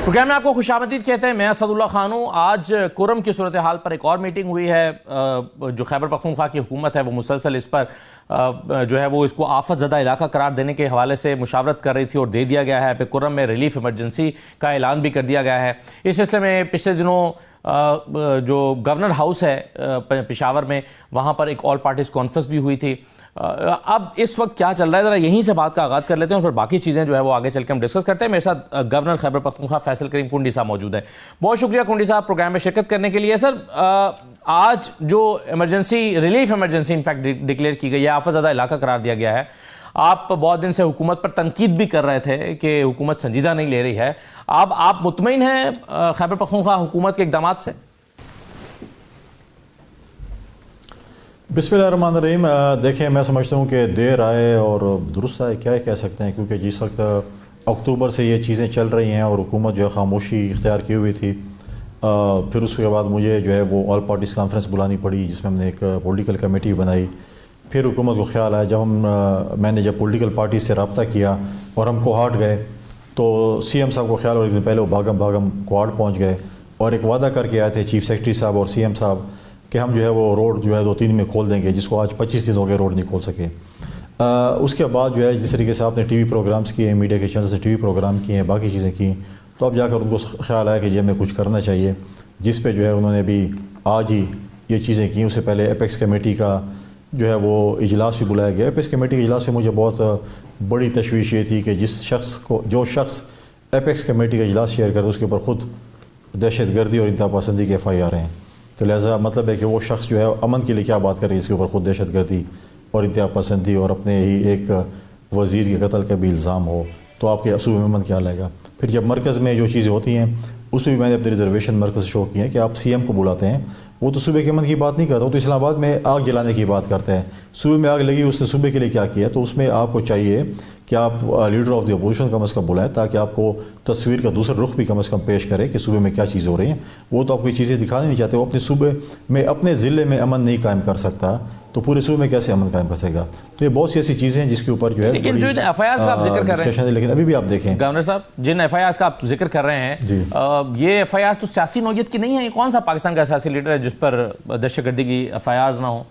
Programme میں آپ کو خوش آمدید کہتے ہیں. میں اسد اللہ خان ہوں. آج کرم کی صورتحال پر ایک اور میٹنگ ہوئی ہے. جو خیبر پختونخوا کی حکومت ہے وہ مسلسل اس پر جو ہے وہ اس کو آفت زدہ علاقہ قرار دینے کے حوالے سے مشاورت کر رہی تھی اور دے دیا گیا ہے. پھر کرم میں ریلیف ایمرجنسی کا اعلان بھی کر دیا گیا ہے. اس سلسلے میں پچھلے دنوں جو گورنر ہاؤس ہے پشاور میں, وہاں پر ایک آل پارٹیز کانفرنس بھی ہوئی تھی. اب اس وقت کیا چل رہا ہے, ذرا یہیں سے بات کا آغاز کر لیتے ہیں اور پھر باقی چیزیں جو ہے وہ آگے چل کے ہم ڈسکس کرتے ہیں. میرے ساتھ گورنر خیبر پختونخوا فیصل کریم کنڈی صاحب موجود ہیں. بہت شکریہ کنڈی صاحب پروگرام میں شرکت کرنے کے لیے. سر, آج جو emergency relief emergency in fact declare کی گئی ہے, آفت زدہ علاقہ قرار دیا گیا ہے, آپ بہت دن سے حکومت پر تنقید بھی کر رہے تھے کہ حکومت سنجیدہ نہیں لے رہی ہے. اب آپ مطمئن ہیں خیبر پختونخوا حکومت کے اقدامات سے؟ بسم اللہ الرحمن الرحیم. دیکھیں, میں سمجھتا ہوں کہ دیر آئے اور درست آئے, کیا کہہ سکتے ہیں, کیونکہ جس وقت اکتوبر سے یہ چیزیں چل رہی ہیں اور حکومت جو ہے خاموشی اختیار کی ہوئی تھی, پھر اس کے بعد مجھے جو ہے وہ آل پارٹیز کانفرنس بلانی پڑی جس میں ہم نے ایک پولیٹیکل کمیٹی بنائی. پھر حکومت کو خیال آیا, میں نے جب پولیٹیکل پارٹی سے رابطہ کیا اور ہم کوہاٹ گئے تو سی ایم صاحب کو خیال ہو, ایک دن پہلے وہ بھاگم کوہاٹ پہنچ گئے اور ایک وعدہ کر کے آئے تھے چیف سیکرٹری صاحب اور سی ایم صاحب کہ ہم جو ہے وہ روڈ جو ہے 2-3 میں کھول دیں گے, جس کو آج 25 دن ہو گئے روڈ نہیں کھول سکے. اس کے بعد جو ہے جس طریقے سے آپ نے ٹی وی پروگرامز کیے ہیں, میڈیا کے چینل سے ٹی وی پروگرام کیے ہیں, باقی چیزیں کی, تو اب جا کر ان کو خیال آیا کہ جی ہمیں کچھ کرنا چاہیے, جس پہ جو ہے انہوں نے بھی آج ہی یہ چیزیں کی. اس سے پہلے ایپیکس کمیٹی کا جو ہے وہ اجلاس بھی بلایا گیا. ایپیکس کمیٹی کے اجلاس سے مجھے بہت بڑی تشویش یہ تھی کہ جو شخص ایپیکس کمیٹی کا اجلاس شیئر کرتا ہے اس کے اوپر خود دہشت گردی اور انتہا پسندی کے FIR ہیں. تو لہٰذا مطلب ہے کہ وہ شخص جو ہے امن کے لیے کیا بات کر رہی ہے, اس کے اوپر خود دہشت گردی اور انتہا پسندی اور اپنے ہی ایک وزیر کے قتل کا بھی الزام ہو, تو آپ کے صوبے میں امن کیا لائے گا. پھر جب مرکز میں جو چیزیں ہوتی ہیں اس میں بھی میں نے اپنے ریزرویشن مرکز سے شو کی ہیں کہ آپ سی ایم کو بلاتے ہیں, وہ تو صوبے کے امن کی بات نہیں کرتا, وہ تو اسلام آباد میں آگ جلانے کی بات کرتا ہے. صوبے میں آگ لگی, اس نے صوبے کے لیے کیا کیا, تو اس میں آپ کو چاہیے کہ آپ لیڈر آف دی اپوزیشن کم از کم بلائیں تاکہ آپ کو تصویر کا دوسرا رخ بھی کم از کم پیش کرے کہ صوبے میں کیا چیزیں ہو رہی ہیں. وہ تو آپ کوئی چیزیں دکھانا نہیں چاہتے, وہ اپنے صوبے میں اپنے ضلع میں امن نہیں قائم کر سکتا تو پورے صوبے میں کیسے امن قائم کر سکے گا. تو یہ بہت سی ایسی چیزیں ہیں جس کے اوپر جو ہے لیکن جو FIRs کا آپ ذکر کر رہے ہیں, لیکن ابھی بھی آپ دیکھیں گورنر صاحب جن FIRs کا آپ ذکر کر رہے ہیں, یہ FIRs تو سیاسی نوعیت کی نہیں ہیں. یہ کون سا پاکستان کا سیاسی لیڈر ہے جس پر دہشت گردی کی FIRs نہ ہوں؟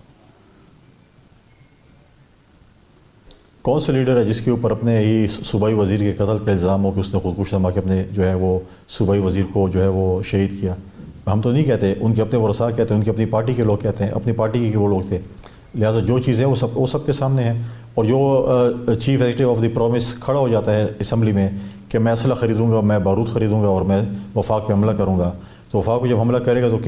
کون سا لیڈر ہے جس کے اوپر اپنے ہی صوبائی وزیر کے قتل کا الزام ہو کہ اس نے خودکش دھماکے اپنے جو ہے وہ صوبائی وزیر کو جو ہے وہ شہید کیا؟ ہم تو نہیں کہتے, ان کے اپنے ورثاء کہتے ہیں, ان کی اپنی پارٹی کے لوگ کہتے ہیں, اپنی پارٹی کے وہ لوگ تھے. لہٰذا جو چیزیں وہ سب کے سامنے ہیں. اور جو chief executive of the promise کھڑا ہو جاتا ہے اسمبلی میں کہ میں اسلحہ خریدوں گا, میں بارود خریدوں گا اور میں وفاق پہ حملہ کروں گا, تو وفاق پہ جب حملہ کرے گا تو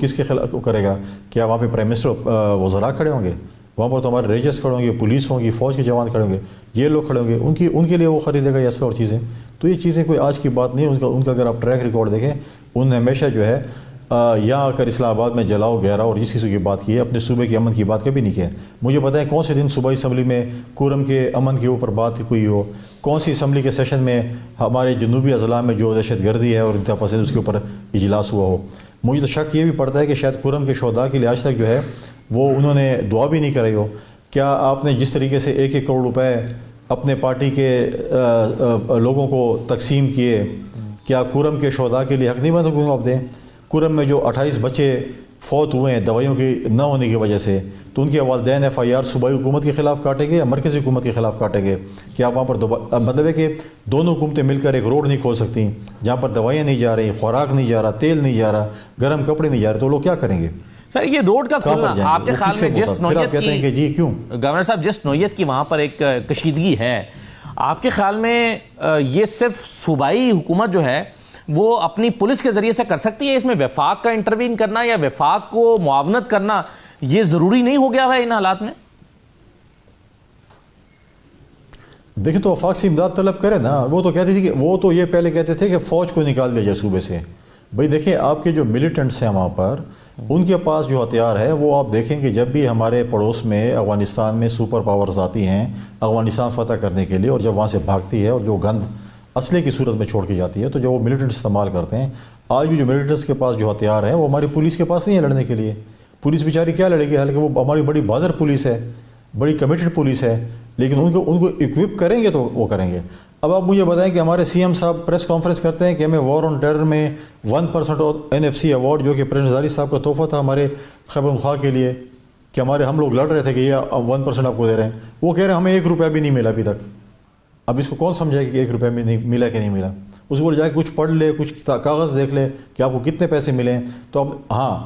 کس کے خلاف کرے گا؟ کیا وہاں پہ پرائم منسٹر وزراء کھڑے ہوں گے؟ وہاں پر تو ہمارے ریجرس کھڑے ہوں گے, پولیس ہوں گی, فوج کے جوان کھڑے ہوں گے, یہ لوگ کھڑے ہوں گے, ان کے لیے وہ خریدے گا یہ اسلحہ اور چیزیں. تو یہ چیزیں کوئی آج کی بات نہیں ہے. ان کا اگر آپ ٹریک ریکارڈ دیکھیں, انہوں نے ہمیشہ جو ہے یہاں آ کر اسلام آباد میں جلاؤ گہرا اور جس کسی کی بات کی ہے, اپنے صوبے کے امن کی بات کبھی نہیں کی ہے. مجھے بتائیں کون سے دن صوبائی اسمبلی میں کرم کے امن کے اوپر بات ہوئی ہو, کون سی اسمبلی کے سیشن میں ہمارے جنوبی اضلاع میں جو دہشت گردی ہے اور انتہا پسند اس کے اوپر اجلاس ہوا ہو. مجھے تو شک یہ بھی پڑتا ہے کہ شاید کرم کے شہداء کے لیے آج تک جو ہے وہ انہوں نے دعا بھی نہیں کرائی ہو. کیا آپ نے جس طریقے سے 1-1 کروڑ روپے اپنے پارٹی کے لوگوں کو تقسیم کیے, کیا کرم کے شہداء کے لیے حق نہیں بنتا کہ آپ دیں؟ کرم میں جو 28 بچے فوت ہوئے ہیں دوائیوں کی نہ ہونے کی وجہ سے, تو ان کے والدین FIR صوبائی حکومت کے خلاف کاٹیں گے یا مرکزی حکومت کے خلاف کاٹیں گے؟ کہ آپ وہاں پر مطلب ہے کہ دونوں حکومتیں مل کر ایک روڈ نہیں کھول سکتی جہاں پر دوائیاں نہیں جا رہی, خوراک نہیں جا رہا, تیل نہیں جا رہا, گرم کپڑے نہیں جا رہے, تو لوگ کیا کریں گے؟ سر یہ روڈ کا کھلنا آپ کے خیال میں جس نوعیت کی, جی کیوں گورنر صاحب جس نوعیت کی وہاں پر ایک کشیدگی ہے, آپ کے خیال میں یہ صرف صوبائی حکومت جو ہے وہ اپنی پولیس کے ذریعے سے کر سکتی ہے؟ اس میں وفاق کا انٹروین کرنا یا وفاق کو معاونت کرنا یہ ضروری نہیں ہو گیا ہے ان حالات میں؟ دیکھیں تو وفاق سے امداد طلب کرے نا. وہ تو کہتی تھی کہ وہ تو یہ پہلے کہتے تھے کہ فوج کو نکال دیا جائے صوبے سے. بھئی دیکھیں آپ کے جو ملیٹنٹس ہیں وہاں پر, ان کے پاس جو ہتھیار ہے وہ آپ دیکھیں کہ جب بھی ہمارے پڑوس میں افغانستان میں سپر پاورز آتی ہیں افغانستان فتح کرنے کے لیے, اور جب وہاں سے بھاگتی ہے اور جو گند اسلحے کی صورت میں چھوڑ کی جاتی ہے, تو جو وہ ملیٹنٹس استعمال کرتے ہیں, آج بھی جو ملیٹنٹس کے پاس جو ہتھیار ہیں وہ ہماری پولیس کے پاس نہیں ہے لڑنے کے لیے. پولیس بیچاری کیا لڑے گی؟ حالانکہ وہ ہماری بڑی بہادر پولیس ہے, بڑی کمیٹڈ پولیس ہے, لیکن ان کو اکوپ کریں گے تو وہ کریں گے. اب آپ مجھے بتائیں کہ ہمارے سی ایم صاحب پریس کانفرنس کرتے ہیں کہ ہمیں وار آن ٹیرر میں 1% NFC ایوارڈ جو کہ پرنس زاری صاحب کا تحفہ تھا ہمارے خیبر پختونخوا کے لیے، کہ ہم لوگ لڑ رہے تھے کہ یہ 1% آپ کو دے رہے ہیں، وہ کہہ رہے ہیں ہمیں 1 روپیہ بھی نہیں ملا ابھی تک. اب اس کو کون سمجھے کہ 1 روپیہ بھی نہیں ملا کہ نہیں ملا؟ اس کو جا کے کچھ پڑھ لے، کچھ کاغذ دیکھ لے کہ آپ کو کتنے پیسے ملے ہیں. تو اب ہاں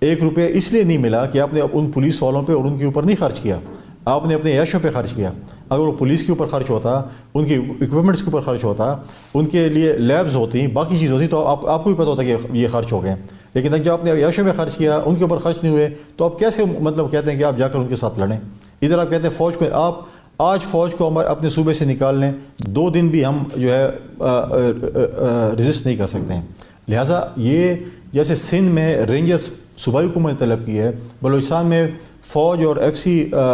1 روپیہ اس لیے نہیں ملا کہ آپ نے ان پولیس والوں پہ اور ان کے اوپر نہیں خرچ کیا، آپ نے اپنے عیشوں پہ خرچ کیا. اگر وہ پولیس کے اوپر خرچ ہوتا، ان کے اکوپمنٹس کے اوپر خرچ ہوتا، ان کے لیے لیبز ہوتی، باقی چیز ہوتی، تو آپ کو بھی پتہ ہوتا کہ یہ خرچ ہو گئے. لیکن جب آپ نے عیشوں میں خرچ کیا، ان کے اوپر خرچ نہیں ہوئے، تو آپ کیسے مطلب کہتے ہیں کہ آپ جا کر ان کے ساتھ لڑیں؟ ادھر آپ کہتے ہیں فوج کو، آپ آج فوج کو اپنے صوبے سے نکال لیں، 2 دن بھی ہم جو ہے ریزسٹ نہیں کر سکتے ہیں. لہٰذا یہ جیسے سندھ میں رینجرز صوبائی حکومت نے طلب کی ہے، بلوچستان میں فوج اور FC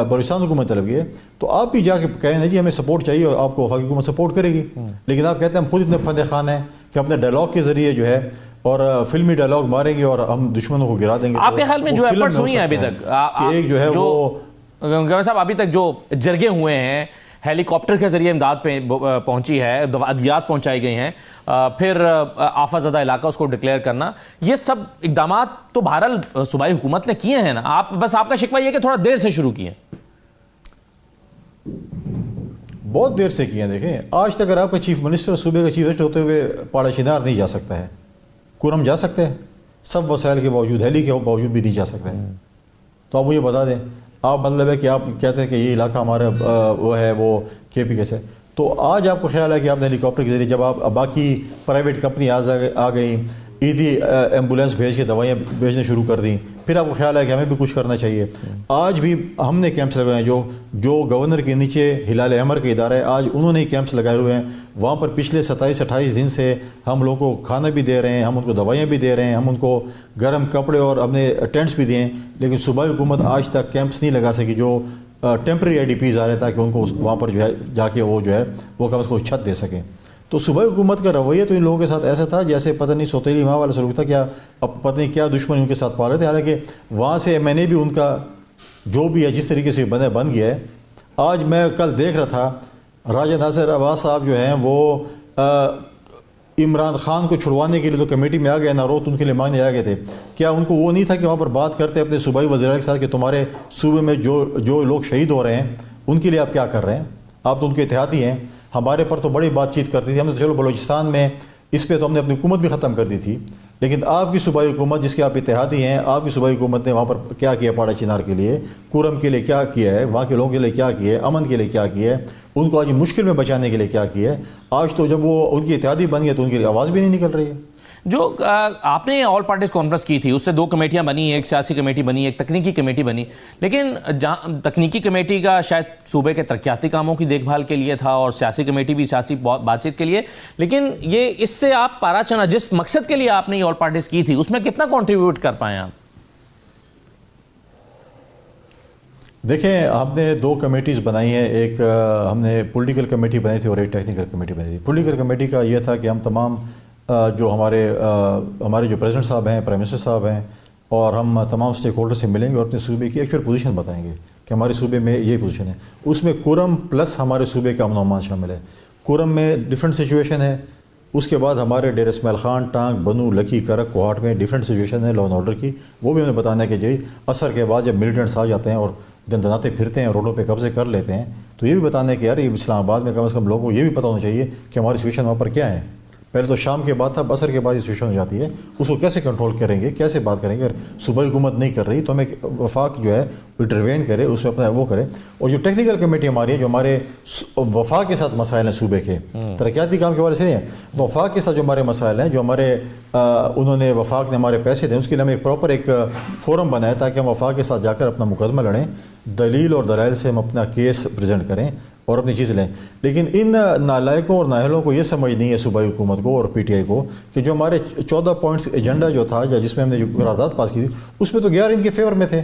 بلوچستان حکومت نے طلب کی ہے، تو آپ بھی جا کے کہیں نا جی ہمیں سپورٹ چاہیے اور آپ کو وفاقی حکومت سپورٹ کرے گی. لیکن آپ کہتے ہیں ہم خود اتنے پھندے خان ہیں کہ اپنے ڈائلاگ کے ذریعے جو ہے اور فلمی ڈائلاگ ماریں گے اور ہم دشمنوں کو گرا دیں گے. آپ کے خیال میں جو ایفرٹس ہوئی ہیں ابھی تک کہ ایک جو ہے وہ گورنر صاحب ابھی تک جو جرگے ہوئے ہیں، ہیلی کاپٹر کے ذریعے امداد پہنچی ہے، ادویات پہنچائی گئی ہیں، پھر آفت زدہ علاقہ اس کو ڈکلیئر کرنا، یہ سب اقدامات تو بہرحال صوبائی حکومت نے کیے ہیں نا، آپ کا شکوہ یہ ہے کہ تھوڑا دیر سے شروع کیے. بہت دیر سے کیے ہیں. دیکھیں آج تک اگر آپ کا چیف منسٹر صوبے کا چیف منسٹر ہوتے ہوئے پاڑا چنار نہیں جا سکتا ہے، کورم جا سکتے ہیں سب وسائل کے باوجود، ہیلی کے باوجود بھی نہیں جا سکتے ہیں. تو آپ مجھے بتا دیں، آپ مطلب ہے کہ آپ کہتے ہیں کہ یہ علاقہ ہمارا وہ ہے، وہ KP سے، تو آج آپ کو خیال ہے کہ آپ نے ہیلی کاپٹر کے ذریعے جب آپ باقی پرائیویٹ کمپنی آ گئیں، عیدی ایمبولینس بھیج کے دوائیاں بھیجنے شروع کر دیں، پھر آپ کو خیال ہے کہ ہمیں بھی کچھ کرنا چاہیے. آج بھی ہم نے کیمپس لگائے ہیں، جو گورنر کے نیچے ہلال احمر کا ادارہ ہے، آج انہوں نے ہی کیمپس لگائے ہوئے ہیں. وہاں پر پچھلے 27-28 دن سے ہم لوگوں کو کھانا بھی دے رہے ہیں، ہم ان کو دوائیاں بھی دے رہے ہیں، ہم ان کو گرم کپڑے اور اپنے ٹینٹس بھی دیے ہیں. لیکن صوبائی حکومت آج تک کیمپس نہیں لگا سکی جو ٹیمپرری IDPs آ رہے تاکہ ان کو وہاں پر جو ہے جا کے وہ جو ہے وہ کم از کم چھت دے سکیں. تو صوبائی حکومت کا رویہ تو ان لوگوں کے ساتھ ایسا تھا جیسے پتہ نہیں سوتیلی ماں والا سلوک تھا، کیا اب پتہ نہیں کیا دشمنی ان کے ساتھ پا رہے تھے. حالانکہ وہاں سے میں نے بھی ان کا جو بھی ہے جس طریقے سے بن گیا ہے. آج میں کل دیکھ رہا تھا راجہ ناصر عباس صاحب جو ہیں وہ عمران خان کو چھڑوانے کے لیے تو کمیٹی میں آ گئے، ناروت ان کے لیے مانگنے آ گئے تھے. کیا ان کو وہ نہیں تھا کہ وہاں پر بات کرتے اپنے صوبائی وزراء کے ساتھ کہ تمہارے صوبے میں جو لوگ شہید ہو رہے ہیں ان کے لیے آپ کیا کر رہے ہیں؟ آپ تو ان کے اتحادی ہیں. ہمارے پر تو بڑی بات چیت کرتی تھی، ہم نے تو چلو بلوچستان میں اس پہ تو ہم نے اپنی حکومت بھی ختم کر دی تھی، لیکن آپ کی صوبائی حکومت جس کے آپ اتحادی ہیں، آپ کی صوبائی حکومت نے وہاں پر کیا کیا؟ پاڑا چنار کے لیے، کورم کے لیے کیا کیا ہے؟ وہاں کے لوگوں کے لیے کیا کیا ہے؟ امن کے لیے کیا کیا ہے؟ ان کو آج مشکل میں بچانے کے لیے کیا کیا ہے؟ آج تو جب وہ ان کی اتحادی بن گئے تو ان کی آواز بھی نہیں نکل رہی ہے. جو آپ نے آل پارٹیز کانفرنس کی تھی اس سے 2 کمیٹیاں بنی، ایک سیاسی کمیٹی بنی، ایک تکنیکی کمیٹی بنی. لیکن تکنیکی کمیٹی کا شاید صوبے کے ترقیاتی کاموں کی دیکھ بھال کے لیے تھا اور سیاسی کمیٹی بھی سیاسی بات چیت کے لیے. لیکن یہ اس سے آپ پارا چنا جس مقصد کے لیے آپ نے یہ آل پارٹیز کی تھی اس میں کتنا کنٹریبیوٹ کر پائے آپ؟ دیکھیں ہم نے 2 کمیٹیز بنائی ہیں، ایک ہم نے پولیٹیکل کمیٹی بنائی تھی اور ایک ٹیکنیکل کمیٹی بنائی تھی. پولیٹیکل کمیٹی کا یہ تھا کہ ہم تمام جو ہمارے جو پریزیڈنٹ صاحب ہیں، پرائم منسٹر صاحب ہیں، اور ہم تمام اسٹیک ہولڈر سے ملیں گے اور اپنے صوبے کی ایکچوئل پوزیشن بتائیں گے کہ ہمارے صوبے میں یہ پوزیشن ہے. اس میں کورم پلس ہمارے صوبے کا امن و امان شامل ہے. کورم میں ڈیفرنٹ سچویشن ہے، اس کے بعد ہمارے ڈیر اسماعیل خان، ٹانک، بنو، لکی، کرک، کوہاٹ میں ڈیفرنٹ سچویشن ہے لا اینڈ آرڈر کی. وہ بھی ہمیں بتانا ہے کہ جی عصر کے بعد جب ملیٹنٹس آ جاتے ہیں اور دندناتے پھرتے ہیں، روڈوں پہ قبضے کر لیتے ہیں، تو یہ بھی بتانا ہے کہ یار یہ اسلام آباد میں کم از کم لوگوں کو یہ بھی پتہ ہونا چاہیے کہ ہماری سچویشن وہاں پر کیا ہے. پہلے تو شام کے بعد تھا، عصر کے بعد یہ سچویشن ہو جاتی ہے. اس کو کیسے کنٹرول کریں گے، کیسے بات کریں گے؟ اگر صوبائی حکومت نہیں کر رہی تو ہمیں وفاق جو ہے انٹروین کرے، اس میں اپنا وہ کرے. اور جو ٹیکنیکل کمیٹی ہماری ہے، جو ہمارے وفاق کے ساتھ مسائل ہیں صوبے کے ترقیاتی کام کے حوالے سے نہیں ہیں، وفاق کے ساتھ جو ہمارے مسائل ہیں، جو ہمارے انہوں نے وفاق نے ہمارے پیسے دیں، اس کے لیے ہم ایک پراپر ایک فورم بنایا تاکہ ہم وفاق کے ساتھ جا کر اپنا مقدمہ لڑیں، دلیل اور دلائل سے ہم اپنا کیس پریزنٹ کریں اور اپنی چیز لیں. لیکن ان نالائقوں اور نااہلوں کو یہ سمجھ نہیں ہے صوبائی حکومت کو اور PTI کو کہ جو ہمارے 14 پوائنٹس ایجنڈا جو تھا جس میں ہم نے جو قرارداد پاس کی تھی اس میں تو 11 ان کے فیور میں تھے.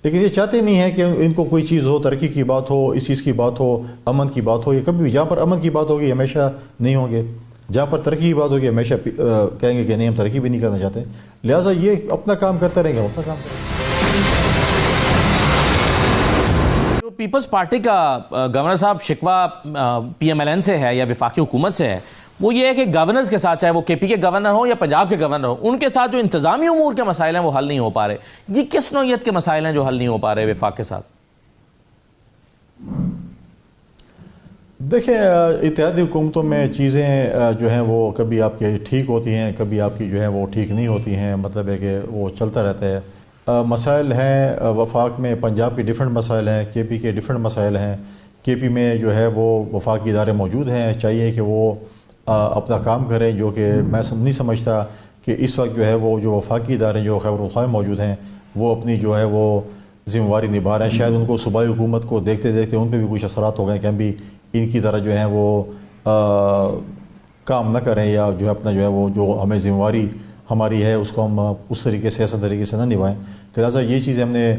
لیکن یہ چاہتے نہیں ہیں کہ ان کو کوئی چیز ہو، ترقی کی بات ہو، اس چیز کی بات ہو، امن کی بات ہو. یہ کبھی بھی جہاں پر امن کی بات ہوگی ہمیشہ نہیں ہوں گے، جہاں پر ترقی کی بات ہوگی ہمیشہ کہیں گے کہ نہیں ہم ترقی بھی نہیں کرنا چاہتے. لہٰذا یہ اپنا کام کرتے رہیں گے، اپنا کام کریں گے. پیپلز پارٹی کا گورنر صاحب شکوہ پی ایم ایل این سے ہے یا وفاقی حکومت سے ہے وہ یہ ہے کہ گورنرز کے ساتھ چاہے وہ کے پی کے گورنر ہوں یا پنجاب کے گورنر ہوں ان کے ساتھ جو انتظامی امور کے مسائل ہیں وہ حل نہیں ہو پا رہے. یہ کس نوعیت کے مسائل ہیں جو حل نہیں ہو پا رہے وفاق کے ساتھ؟ دیکھیں اتحادی حکومتوں میں چیزیں جو ہیں وہ کبھی آپ کی ٹھیک ہوتی ہیں, کبھی آپ کی جو ہے وہ ٹھیک نہیں ہوتی ہیں. مطلب ہے کہ وہ چلتا رہتا ہے. مسائل ہیں وفاق میں, پنجاب کے ڈیفرنٹ مسائل ہیں, کے پی کے ڈیفرنٹ مسائل ہیں. کے پی میں جو ہے وہ وفاقی ادارے موجود ہیں, چاہیے کہ وہ اپنا کام کریں, جو کہ میں نہیں سمجھتا کہ اس وقت جو ہے وہ جو وفاقی ادارے جو خیبر پختونخوا میں موجود ہیں وہ اپنی جو ہے وہ ذمہ داری نبھا رہے ہیں. شاید ان کو صوبائی حکومت کو دیکھتے دیکھتے ان پہ بھی کچھ اثرات ہو گئے کہ ہم بھی ان کی طرح جو ہیں وہ کام نہ کریں, یا جو ہے اپنا جو ہے وہ جو ہمیں ذمہ داری ہماری ہے اس کو ہم اس طریقے سے ایسا طریقے سے نہ نبھائیں. لہٰذا یہ چیزیں ہم نے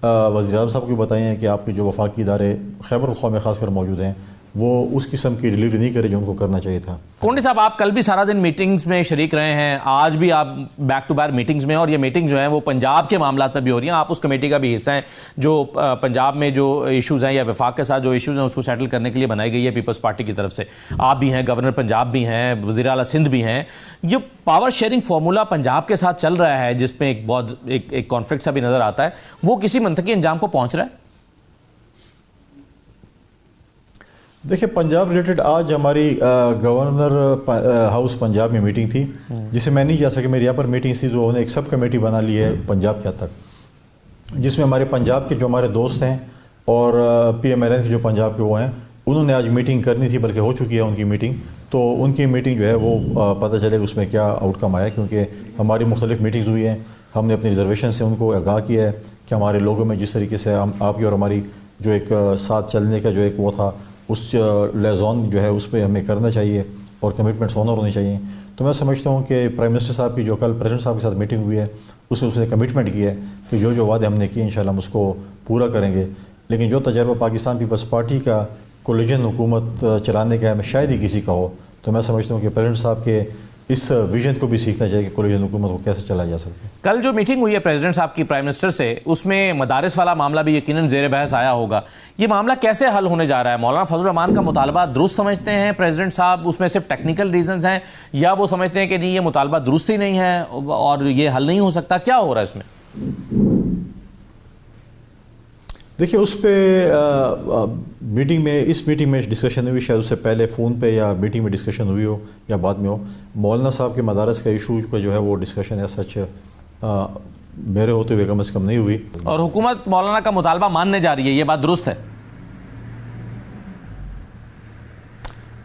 وزیر اعظم صاحب کو بتائی ہیں کہ آپ کے جو وفاقی ادارے خیبر پختونخوا میں خاص کر موجود ہیں وہ اس قسم کی ڈلیوری نہیں کرے جو ان کو کرنا چاہیے تھا. کونڈی صاحب آپ کل بھی سارا دن میٹنگز میں شریک رہے ہیں, آج بھی آپ بیک ٹو بیک میٹنگز میں, اور یہ میٹنگ جو ہیں وہ پنجاب کے معاملات پر بھی ہو رہی ہیں. آپ اس کمیٹی کا بھی حصہ ہیں جو پنجاب میں جو ایشوز ہیں یا وفاق کے ساتھ جو ایشوز ہیں اس کو سیٹل کرنے کے لیے بنائی گئی ہے پیپلز پارٹی کی طرف سے. آپ بھی ہیں, گورنر پنجاب بھی ہیں, وزیر اعلیٰ سندھ بھی ہیں. یہ پاور شیئرنگ فارمولا پنجاب کے ساتھ چل رہا ہے جس میں ایک بہت ایک کانفلکٹ سا بھی نظر آتا ہے, وہ کسی منطقی انجام کو پہنچ رہا ہے؟ دیکھیں پنجاب ریلیٹڈ آج ہماری گورنر ہاؤس پنجاب میں میٹنگ تھی جسے میں نہیں جا سکا. میری یہاں پر میٹنگ تھی جو انہوں نے ایک سب کمیٹی بنا لی ہے پنجاب کے حد تک, جس میں ہمارے پنجاب کے جو ہمارے دوست ہیں اور پی ایم ایل این کے جو پنجاب کے وہ ہیں انہوں نے آج میٹنگ کرنی تھی, بلکہ ہو چکی ہے ان کی میٹنگ. تو ان کی میٹنگ جو ہے وہ پتہ چلے اس میں کیا آؤٹ کم آیا, کیونکہ ہماری مختلف میٹنگز ہوئی ہیں. ہم نے اپنی ریزرویشن سے ان کو آگاہ کیا ہے کہ ہمارے لوگوں میں جس طریقے سے آپ کی اور ہماری جو ایک ساتھ چلنے کا جو ایک وہ تھا اس لیزون جو ہے اس پہ ہمیں کرنا چاہیے اور کمٹمنٹس آنر ہونے چاہیے. تو میں سمجھتا ہوں کہ پرائم منسٹر صاحب کی جو کل پریزیڈنٹ صاحب کے ساتھ میٹنگ ہوئی ہے اس میں اس نے کمٹمنٹ کی ہے کہ جو وعدے ہم نے کیے انشاءاللہ ہم اس کو پورا کریں گے. لیکن جو تجربہ پاکستان پیپلز پارٹی کا کولیجن حکومت چلانے کا ہے شاید ہی کسی کا ہو, تو میں سمجھتا ہوں کہ پریزیڈنٹ صاحب کے اس ویژن کو بھی سیکھنا چاہیے کہ کولیجن حکومت کو کیسے چلایا جا سکتا ہے. کل جو میٹنگ ہوئی ہے پریزیڈنٹ صاحب کی پرائم منسٹر سے, اس میں مدارس والا معاملہ بھی یقیناً زیر بحث آیا ہوگا. یہ معاملہ کیسے حل ہونے جا رہا ہے؟ مولانا فضل الرحمان کا مطالبہ درست سمجھتے ہیں پریزیڈنٹ صاحب, اس میں صرف ٹیکنیکل ریزنز ہیں, یا وہ سمجھتے ہیں کہ نہیں یہ مطالبہ درست ہی نہیں ہے اور یہ حل نہیں ہو سکتا؟ کیا ہو رہا ہے اس میں؟ دیکھیے اس پہ میٹنگ میں اس میٹنگ میں ڈسکشن ہوئی, شاید اس سے پہلے فون پہ یا میٹنگ میں ڈسکشن ہوئی ہو یا بعد میں ہو. مولانا صاحب کے مدارس کا ایشو کا جو ہے وہ ڈسکشن ایسا سچ میرے ہوتے ہوئے کم از کم نہیں ہوئی. اور حکومت مولانا کا مطالبہ ماننے جا رہی ہے, یہ بات درست ہے؟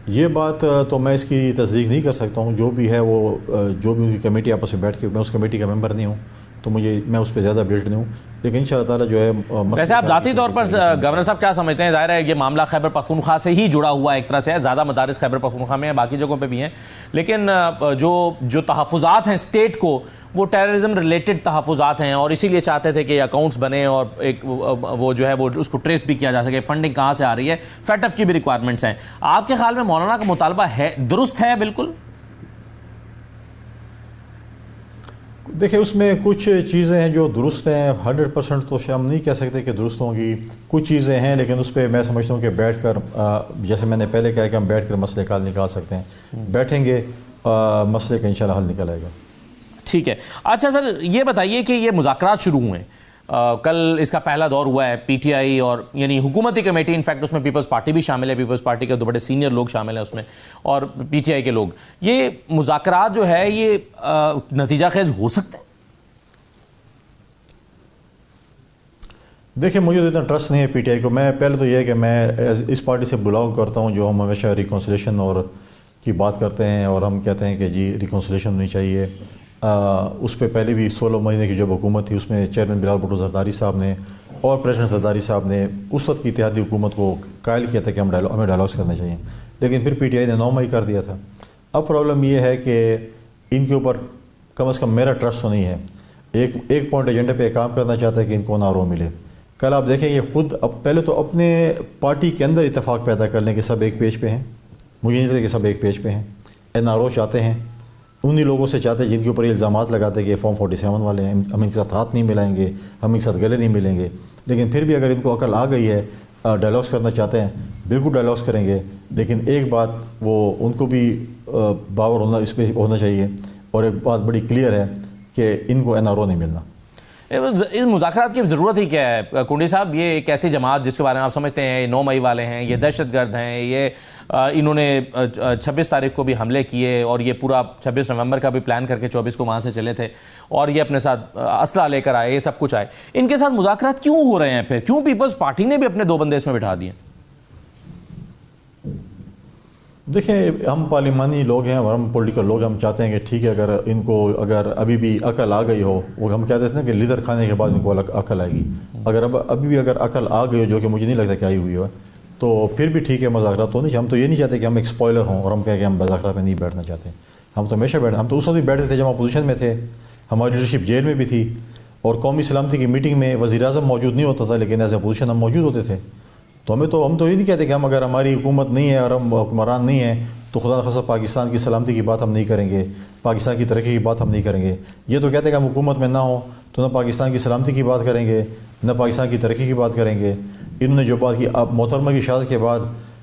یہ بات تو میں اس کی تصدیق نہیں کر سکتا ہوں. جو بھی ہے وہ جو بھی ان کی کمیٹی آپس میں بیٹھ کے, میں اس کمیٹی کا ممبر نہیں ہوں تو میں اس پہ زیادہ اپڈیٹ نہیں ہوں, لیکن انشاءاللہ تعالیٰ جو ہے. ویسے آپ ذاتی طور پر گورنر صاحب کیا سمجھتے ہیں؟ ظاہر ہے یہ معاملہ خیبر پختونخوا سے ہی جڑا ہوا ایک طرح سے ہے, زیادہ مدارس خیبر پختونخوا میں ہیں, باقی جگہوں پہ بھی ہیں, لیکن جو تحفظات ہیں اسٹیٹ کو وہ ٹیررزم ریلیٹڈ تحفظات ہیں, اور اسی لیے چاہتے تھے کہ اکاؤنٹس بنے اور ایک وہ جو ہے وہ اس کو ٹریس بھی کیا جا سکے, فنڈنگ کہاں سے آ رہی ہے, فیٹف کی بھی ریکوائرمنٹس ہیں. آپ کے خیال میں مولانا کا مطالبہ ہے درست ہے بالکل؟ دیکھیں اس میں کچھ چیزیں ہیں جو درست ہیں, 100% تو ہم نہیں کہہ سکتے کہ درست ہوں گی. کچھ چیزیں ہیں لیکن اس پہ میں سمجھتا ہوں کہ بیٹھ کر, جیسے میں نے پہلے کہا کہ ہم بیٹھ کر مسئلے کا حل نکال سکتے ہیں, بیٹھیں گے مسئلے کا انشاءاللہ حل نکل آئے گا. ٹھیک ہے. اچھا سر یہ بتائیے کہ یہ مذاکرات شروع ہوئے ہیں, کل اس کا پہلا دور ہوا ہے, پی ٹی آئی اور یعنی حکومتی کمیٹی, انفیکٹ اس میں پیپلز پارٹی بھی شامل ہے, پیپلز پارٹی کے دو بڑے سینئر لوگ شامل ہیں اس میں, اور پی ٹی آئی کے لوگ. یہ مذاکرات جو ہے یہ نتیجہ خیز ہو سکتے ہیں؟ دیکھیں مجھے تو اتنا ٹرسٹ نہیں ہے پی ٹی آئی کو. میں پہلے تو یہ ہے کہ میں اس پارٹی سے بلاؤ کرتا ہوں جو ہم ہمیشہ ریکنسلیشن اور کی بات کرتے ہیں, اور ہم کہتے ہیں کہ جی ریکنسلیشن ہونی چاہیے. اس پہ پہلے بھی 16 مہینے کی جب حکومت تھی اس میں چیئرمین بلال بھٹو زرداری صاحب نے اور پریزیڈنٹ زرداری صاحب نے اس وقت کی اتحادی حکومت کو قائل کیا تھا کہ ہمیں ڈائلاگس کرنے چاہیے, لیکن پھر پی ٹی آئی نے 9 مئی کر دیا تھا. اب پرابلم یہ ہے کہ ان کے اوپر کم از کم میرا ٹرسٹ تو نہیں ہے. ایک پوائنٹ ایجنڈے پہ کام کرنا چاہتا ہے کہ ان کو نہ رو ملے. کل آپ دیکھیں یہ خود اب پہلے تو اپنے پارٹی کے اندر اتفاق پیدا کر لیں کہ سب ایک پیج پہ ہیں. مجھے نہیں لگتا کہ سب ایک پیج پہ ہیں. این آر او چاہتے ہیں, انہی لوگوں سے چاہتے ہیں جن کے اوپر یہ الزامات لگاتے ہیں کہ فارم 47 والے ہیں, ہم ان کے ساتھ ہاتھ نہیں ملائیں گے, ہم ان کے ساتھ گلے نہیں ملیں گے. لیکن پھر بھی اگر ان کو عقل آ گئی ہے ڈائلاگس کرنا چاہتے ہیں بالکل ڈائلاگس کریں گے، لیکن ایک بات وہ ان کو بھی باور ہونا اس پہ ہونا چاہیے، اور ایک بات بڑی کلیئر ہے کہ ان کو این آر او نہیں ملنا۔ اس مذاکرات کی ضرورت ہی کیا ہے کنڈی صاحب؟ یہ ایک ایسی جماعت جس کے بارے میں آپ سمجھتے ہیں 9 مئی والے ہیں، یہ دہشت گرد ہیں، یہ انہوں نے 26 تاریخ کو بھی حملے کیے اور یہ پورا 26 نومبر کا بھی پلان کر کے 24 کو وہاں سے چلے تھے، اور یہ اپنے ساتھ اسلحہ لے کر آئے، یہ سب کچھ آئے، ان کے ساتھ مذاکرات کیوں ہو رہے ہیں؟ پھر کیوں پیپلز پارٹی نے بھی اپنے 2 بندے اس میں بٹھا دیے؟ دیکھیں ہم پارلیمانی لوگ ہیں اور ہم پولیٹیکل لوگ، ہم چاہتے ہیں کہ ٹھیک ہے اگر ان کو اگر ابھی بھی عقل آ گئی ہو، وہ ہم کہتے تھے نا کہ لیدر کھانے کے بعد ان کو عقل آئے گی، اگر ابھی بھی اگر عقل آ گئی ہو، جو کہ مجھے نہیں لگتا کہ آئی ہوئی ہو، تو پھر بھی ٹھیک ہے، مذاکرات تو نہیں، ہم تو یہ نہیں چاہتے کہ ہم ایک اسپوائلر ہوں اور ہم کہیں کہ ہم مذاکرات میں نہیں بیٹھنا چاہتے، ہم تو ہمیشہ ہم تو اس وقت بھی بیٹھتے تھے جب ہم اپوزیشن میں تھے، ہماری لیڈرشپ جیل میں بھی تھی، اور قومی سلامتی کی میٹنگ میں وزیر اعظم موجود نہیں ہوتا تھا، لیکن ایز اپوزیشن ہم موجود ہوتے تھے۔ تو ہم تو یہ نہیں کہتے کہ ہم اگر ہماری حکومت نہیں ہے اور ہم حکمران نہیں ہیں تو خدا نخواستہ پاکستان کی سلامتی کی بات ہم نہیں کریں گے، پاکستان کی ترقی کی بات ہم نہیں کریں گے۔ یہ تو کہتے ہیں کہ ہم حکومت میں نہ ہوں تو نہ پاکستان کی سلامتی کی بات کریں گے، نہ پاکستان کی ترقی کی بات کریں گے۔ انہوں نے جو بات کی، اب محترمہ کی شہادت کے بعد